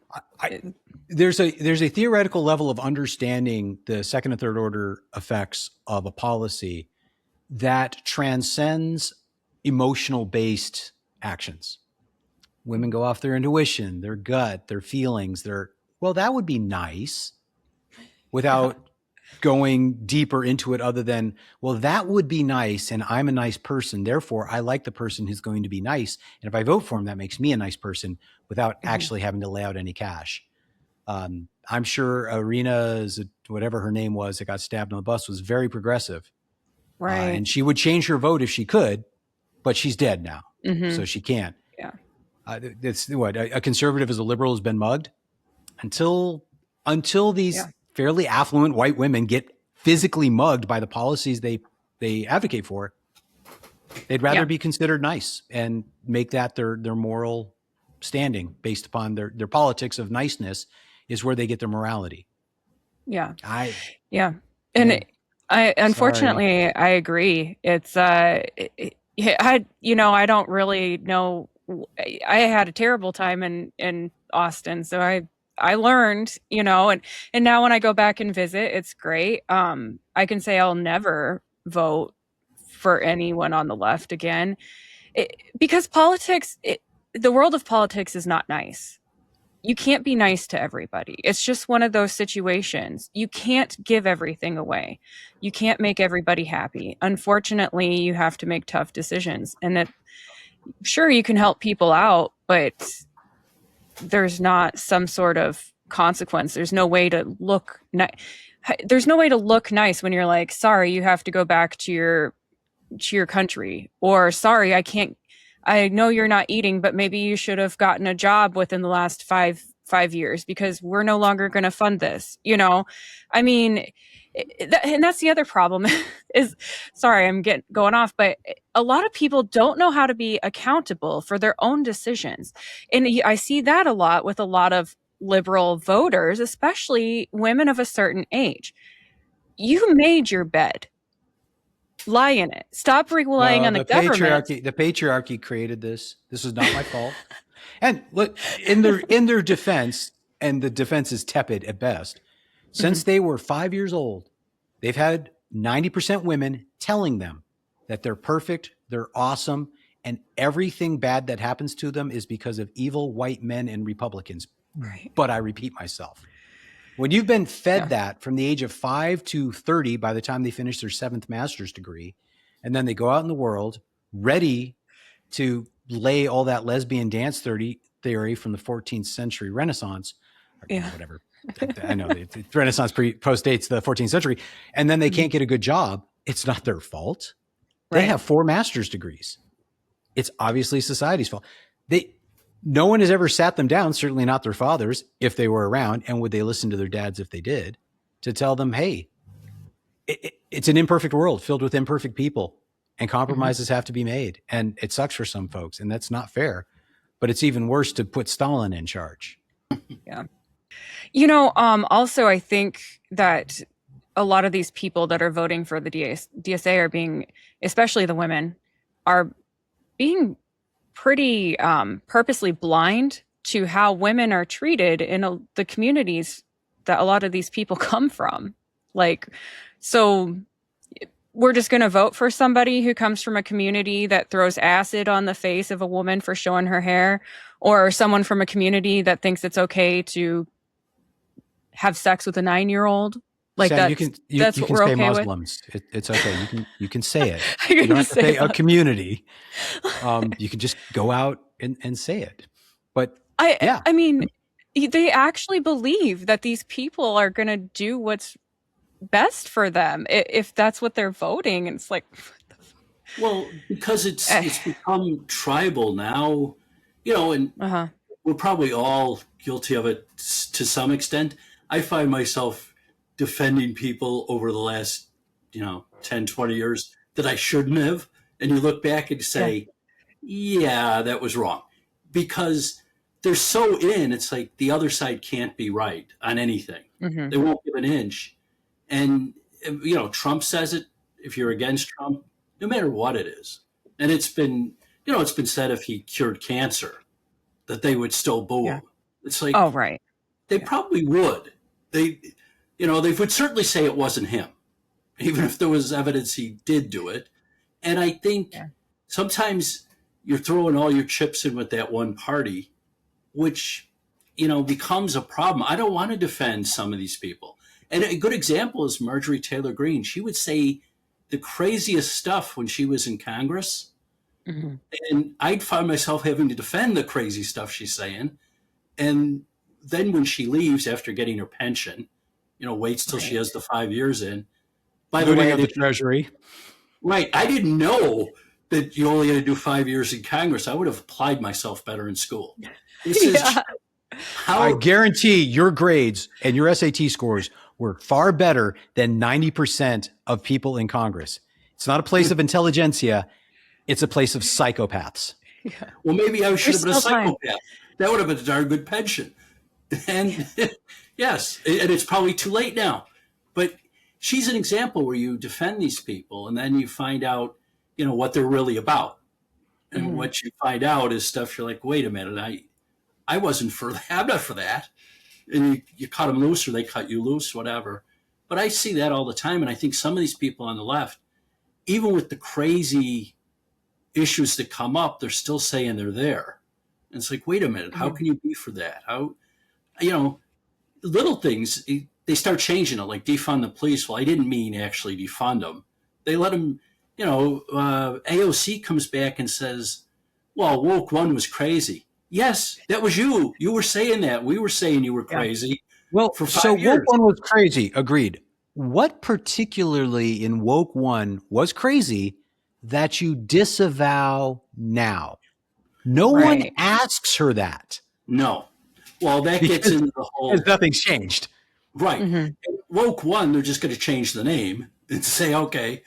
There's a theoretical level of understanding the second and third order effects of a policy that transcends emotional based actions. Women go off their intuition, their gut, their feelings, that would be nice, without going deeper into it other than, well, that would be nice. And I'm a nice person. Therefore, I like the person who's going to be nice. And if I vote for him, that makes me a nice person without actually having to lay out any cash. I'm sure Arena's, whatever her name was, that got stabbed on the bus, was very progressive. Right. And she would change her vote if she could, but she's dead now. So she can't. Yeah. It's what a conservative as a liberal has been mugged until these fairly affluent white women get physically mugged by the policies they advocate for. They'd rather be considered nice and make that their moral standing based upon their politics of niceness is where they get their morality. Yeah. And unfortunately, I agree. It's, I don't really know. I had a terrible time in Austin. So I learned, and now when I go back and visit, it's great. I can say I'll never vote for anyone on the left again, because politics, the world of politics is not nice. You can't be nice to everybody. It's just one of those situations. You can't give everything away. You can't make everybody happy. Unfortunately, you have to make tough decisions. And sure, you can help people out, but there's not some sort of consequence. There's no way to look there's no way to look nice when you're like, sorry, you have to go back to your country, or sorry, I know you're not eating, but maybe you should have gotten a job within the last five years because we're no longer going to fund this. I mean, and that's the other problem is, sorry, I'm going off, but a lot of people don't know how to be accountable for their own decisions. And I see that a lot with a lot of liberal voters, especially women of a certain age. You made your bed. Lie in it. Stop relying on the government. The patriarchy created this. This is not my fault. And look, in their defense, and the defense is tepid at best, since they were 5 years old, they've had 90% women telling them that they're perfect, they're awesome, and everything bad that happens to them is because of evil white men and Republicans. Right. But I repeat myself. When you've been fed that from the age of 5 to 30, by the time they finish their 7th master's degree, and then they go out in the world ready to lay all that lesbian dance theory from the 14th century Renaissance, or whatever. I know the Renaissance post dates the 14th century, and then they can't get a good job. It's not their fault. They have 4 master's degrees. It's obviously society's fault. No one has ever sat them down, certainly not their fathers, if they were around, and would they listen to their dads if they did, to tell them, hey, it's an imperfect world filled with imperfect people, and compromises have to be made. And it sucks for some folks, and that's not fair. But it's even worse to put Stalin in charge. Yeah. Also, I think that a lot of these people that are voting for the DSA are being, especially the women, are being pretty purposely blind to how women are treated in the communities that a lot of these people come from. So we're just going to vote for somebody who comes from a community that throws acid on the face of a woman for showing her hair, or someone from a community that thinks it's okay to have sex with a 9-year-old. Like Sam, that's you what can we're say okay with. Muslims. It's okay. You can say it. I You don't have to say say a community. You can just go out and say it. But yeah, I mean, they actually believe that these people are going to do what's best for them if that's what they're voting. And it's like, Well, because eh, it's become tribal now, you know, and uh-huh. we're probably all guilty of it to some extent. I find myself defending people over the last, 10, 20 years that I shouldn't have. And you look back and Yeah. say, yeah, that was wrong. Because they're so in, it's like the other side can't be right on anything. Mm-hmm. They won't give an inch. And, Trump says it. If you're against Trump, no matter what it is. And it's been said if he cured cancer, that they would still boo Yeah. him. It's like, Oh, right. they probably would. They would certainly say it wasn't him, even if there was evidence he did do it. And I think sometimes you're throwing all your chips in with that one party, which, becomes a problem. I don't want to defend some of these people. And a good example is Marjorie Taylor Greene. She would say the craziest stuff when she was in Congress. Mm-hmm. And I'd find myself having to defend the crazy stuff she's saying. And then when she leaves after getting her pension, waits till she has the 5 years in. By the way, of the Treasury. Right. I didn't know that you only had to do 5 years in Congress. I would have applied myself better in school. This is how I guarantee your grades and your SAT scores were far better than 90% of people in Congress. It's not a place of intelligentsia. It's a place of psychopaths. Yeah. Well, maybe I should have been a still time. psychopath. That would have been a darn good pension. And yes, and it's probably too late now. But she's an example where you defend these people and then you find out, what they're really about. And what you find out is stuff you're like, wait a minute, I wasn't for that. I'm not for that. And you cut them loose or they cut you loose, whatever. But I see that all the time. And I think some of these people on the left, even with the crazy issues that come up, they're still saying they're there. And it's like, wait a minute, how can you be for that? How, little things, they start changing it, like defund the police. Well, I didn't mean actually defund them. They let them, AOC comes back and says, well, woke one was crazy. Yes, that was you. You were saying that. We were saying you were crazy. Well, for 5 so years. woke one was crazy. Agreed. What particularly in woke one was crazy that you disavow now? No one asks her that. No. Well, that gets into the whole. Because nothing's changed. Right. Woke one, they're just going to change the name and say, okay,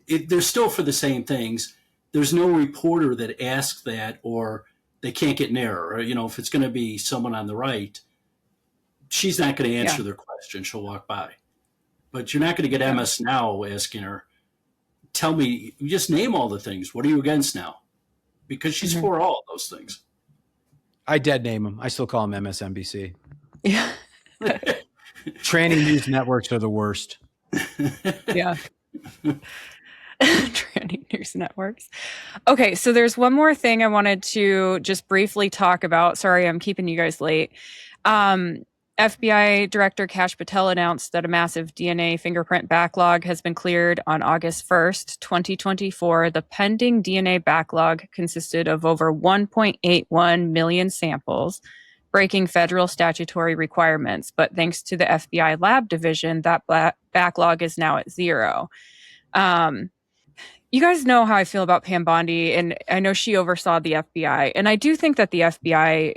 they're still for the same things. There's no reporter that asks that, or they can't get nearer. Or, if it's going to be someone on the right, she's not going to answer their question. She'll walk by. But you're not going to get MS Now asking her, tell me, you just name all the things. What are you against now? Because she's for all of those things. I dead name them. I still call them MSNBC. Yeah. Tranny news networks are the worst. Yeah. Tranny news networks. Okay, so there's one more thing I wanted to just briefly talk about. Sorry, I'm keeping you guys late. FBI Director Kash Patel announced that a massive DNA fingerprint backlog has been cleared on August 1st, 2024. The pending DNA backlog consisted of over 1.81 million samples, breaking federal statutory requirements. But thanks to the FBI lab division, that backlog is now at 0. You guys know how I feel about Pam Bondi, and I know she oversaw the FBI. And I do think that the FBI,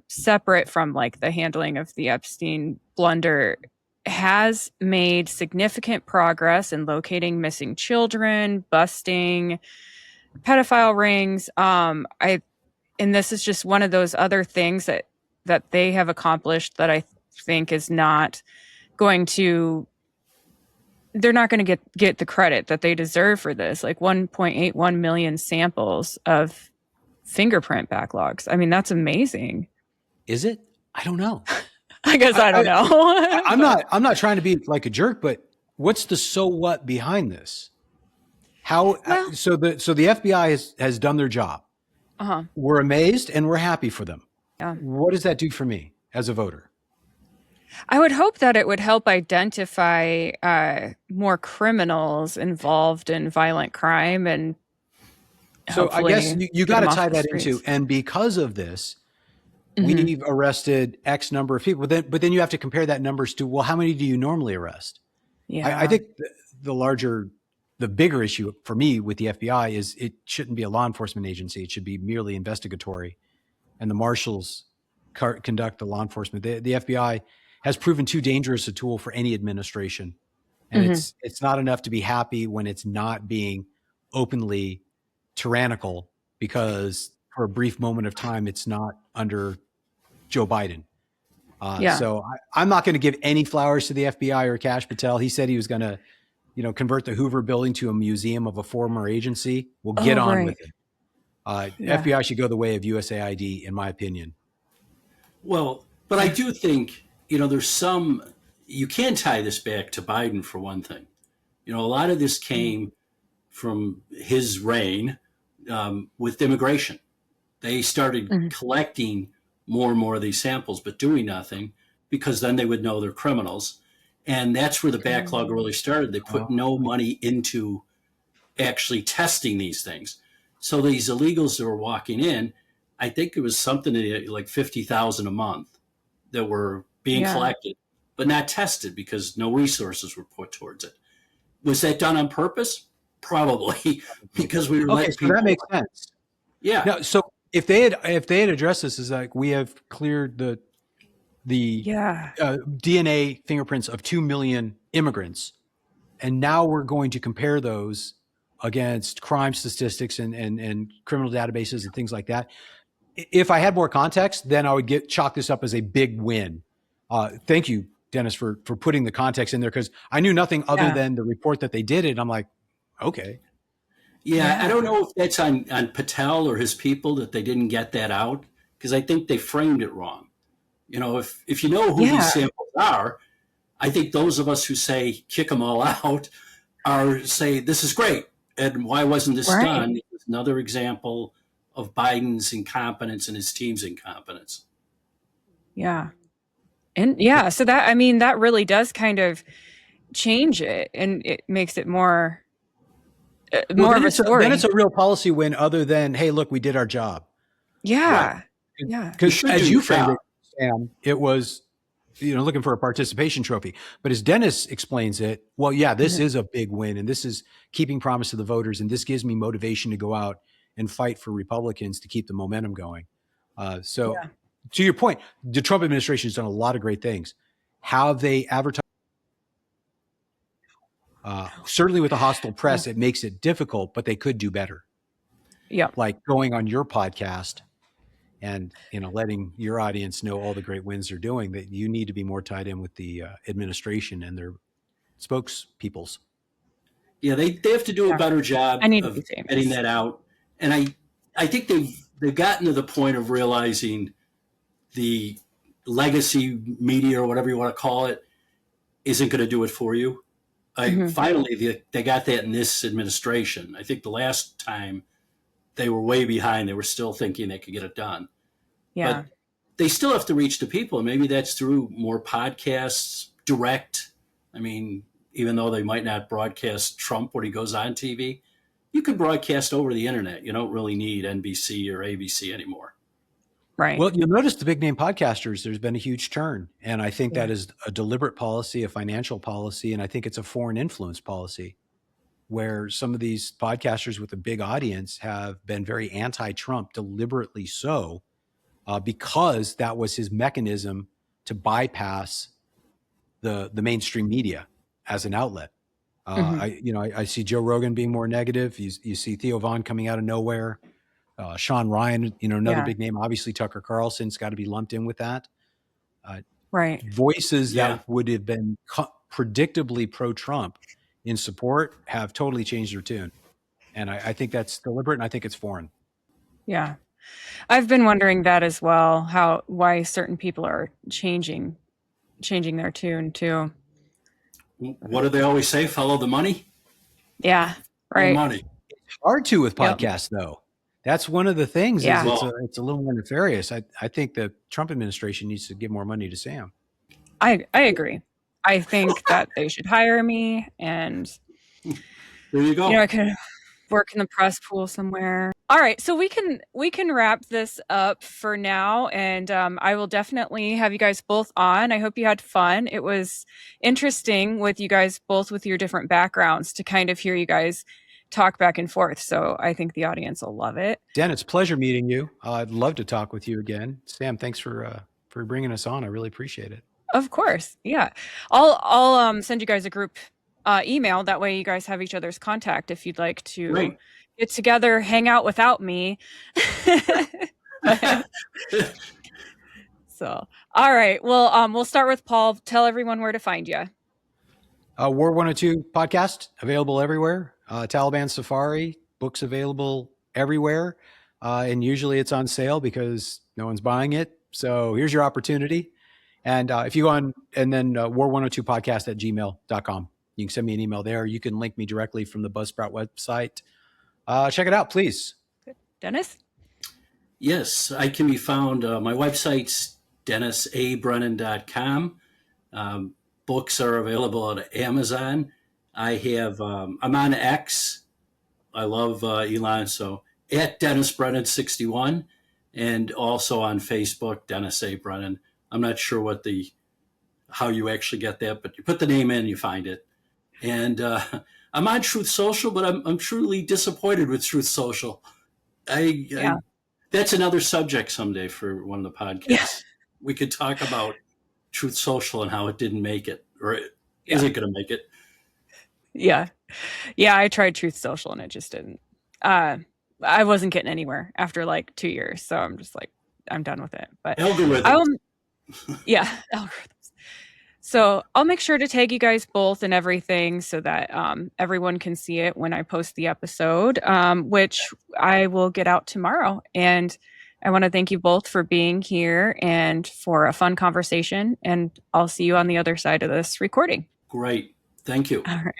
separate from like the handling of the Epstein blunder, has made significant progress in locating missing children, busting pedophile rings. And this is just one of those other things that they have accomplished that I think is not going to. They're not going to get the credit that they deserve for this. Like 1.81 million samples of fingerprint backlogs. I mean, that's amazing. Is it? I don't know. I guess I don't know. I'm not trying to be like a jerk, but what's the so what behind this? So the FBI has done their job. We're amazed and we're happy for them. Yeah. What does that do for me as a voter? I would hope that it would help identify more criminals involved in violent crime, and So I guess hopefully you get got to them off tie the that into, streets. and because of this, Hmm. we've arrested X number of people. But then you have to compare that numbers to, well, how many do you normally arrest? I Yeah. think the bigger issue for me with the FBI is it shouldn't be a law enforcement agency. It should be merely investigatory, and the marshals conduct the law enforcement. The FBI has proven too dangerous a tool for any administration, and Hmm. it's not enough to be happy when it's not being openly tyrannical, because for a brief moment of time it's not under Joe Biden. Yeah. So I'm not going to give any flowers to the FBI or Kash Patel. He said he was going to, convert the Hoover building to a museum of a former agency. We'll get Oh, on right. with it. Yeah. FBI should go the way of USAID, in my opinion. Well, but I do think, there's some, you can tie this back to Biden for one thing. A lot of this came from his reign with immigration. They started Hmm. collecting more and more of these samples, but doing nothing because then they would know they're criminals. And that's where the backlog really started. They put no money into actually testing these things. So these illegals that were walking in, I think it was something like 50,000 a month that were being Yeah. collected, but not tested because no resources were put towards it. Was that done on purpose? Probably, because we were Okay, letting so people. that makes sense. Yeah. Now, so if they had addressed this as like, we have cleared the Yeah. DNA fingerprints of 2 million immigrants, and now we're going to compare those against crime statistics and criminal databases and things like that. If I had more context, then I would chalk this up as a big win. Thank you, Dennis, for putting the context in there, because I knew nothing other Yeah. than the report that they did it. And I'm like, okay. Yeah, I don't Yeah. know if that's on Patel or his people that they didn't get that out because I think they framed it wrong. If you know who these Yeah. samples are, I think those of us who say kick them all out are say this is great and why wasn't this Right. done? It's another example of Biden's incompetence and his team's incompetence. Yeah. And yeah, so that, I mean, that really does kind of change it, and it makes it more Well, more then of a then it's story. a real policy win, other than, hey, look, we did our job. Right. Yeah. Yeah. You Because should as do you your framed job. it, Sam, it was, looking for a participation trophy. But as Dennis explains it, well, yeah, this Mhm. is a big win, and this is keeping promise to the voters, and this gives me motivation to go out and fight for Republicans to keep the momentum going. So, Yeah. to your point, the Trump administration has done a lot of great things. How they advertise, certainly with the hostile press, it makes it difficult, but they could do better. Yeah. Like going on your podcast and letting your audience know all the great wins they're doing, that you need to be more tied in with the administration and their spokespeoples. Yeah, they have to do a Yeah. better job I need to of be getting famous. that out. And I think they've gotten to the point of realizing the legacy media or whatever you want to call it isn't going to do it for you. Mhm. Finally, they got that in this administration. I think the last time they were way behind. They were still thinking they could get it done. Yeah. But they still have to reach the people. And maybe that's through more podcasts, direct. I mean, even though they might not broadcast Trump when he goes on TV, you can broadcast over the internet. You don't really need NBC or ABC anymore. Right. Well, you'll notice the big name podcasters, there's been a huge turn. And I think Yeah. that is a deliberate policy, a financial policy. And I think it's a foreign influence policy, where some of these podcasters with a big audience have been very anti-Trump, deliberately so, because that was his mechanism to bypass the mainstream media as an outlet. Mhm. I see Joe Rogan being more negative. You see Theo Vaughn coming out of nowhere. Sean Ryan, another Yeah. big name. Obviously, Tucker Carlson's got to be lumped in with that. Right. Voices Yeah. that would have been predictably pro-Trump in support have totally changed their tune. And I think that's deliberate, and I think it's foreign. Yeah. I've been wondering that as well, why certain people are changing their tune too. What do they always say? Follow the money? Yeah. Follow Right. money. Hard to with Yep. podcasts, though. That's one of the things, Yeah. is it's a little more nefarious. I think the Trump administration needs to give more money to Sam. I agree. I think that they should hire me, and There you go. I could work in the press pool somewhere. All right, so we can wrap this up for now, and I will definitely have you guys both on. I hope you had fun. It was interesting with you guys both with your different backgrounds to kind of hear you guys talk back and forth. So I think the audience will love it. Dan, it's a pleasure meeting you. I'd love to talk with you again. Sam, thanks for bringing us on. I really appreciate it. Of course, yeah. I'll send you guys a group email. That way, you guys have each other's contact if you'd like to. Great. Get together, hang out without me. So, all right. Well, we'll start with Paul. Tell everyone where to find you. War 102 podcast available everywhere. Taliban Safari books available everywhere, and usually it's on sale because no one's buying it. So here's your opportunity. And if you go on and then war102podcast at gmail.com, you can send me an email there. You can link me directly from the Buzzsprout website. Check it out, please. Dennis? Yes, I can be found. My website's DennisABrennan.com. Books are available at Amazon. I'm on X. I love Elon, so at Dennis Brennan 61, and also on Facebook, Dennis A. Brennan. I'm not sure how you actually get that, but you put the name in, you find it. And I'm on Truth Social, but I'm truly disappointed with Truth Social. That's another subject someday for one of the podcasts. Yeah. We could talk about Truth Social and how it didn't make it, or isn't going to make it. Yeah. I tried Truth Social and it just didn't. I wasn't getting anywhere after like 2 years, so I'm just like, I'm done with it. But algorithms. Algorithms. So I'll make sure to tag you guys both and everything so that everyone can see it when I post the episode, which I will get out tomorrow. And I want to thank you both for being here and for a fun conversation. And I'll see you on the other side of this recording. Great. Thank you. All right.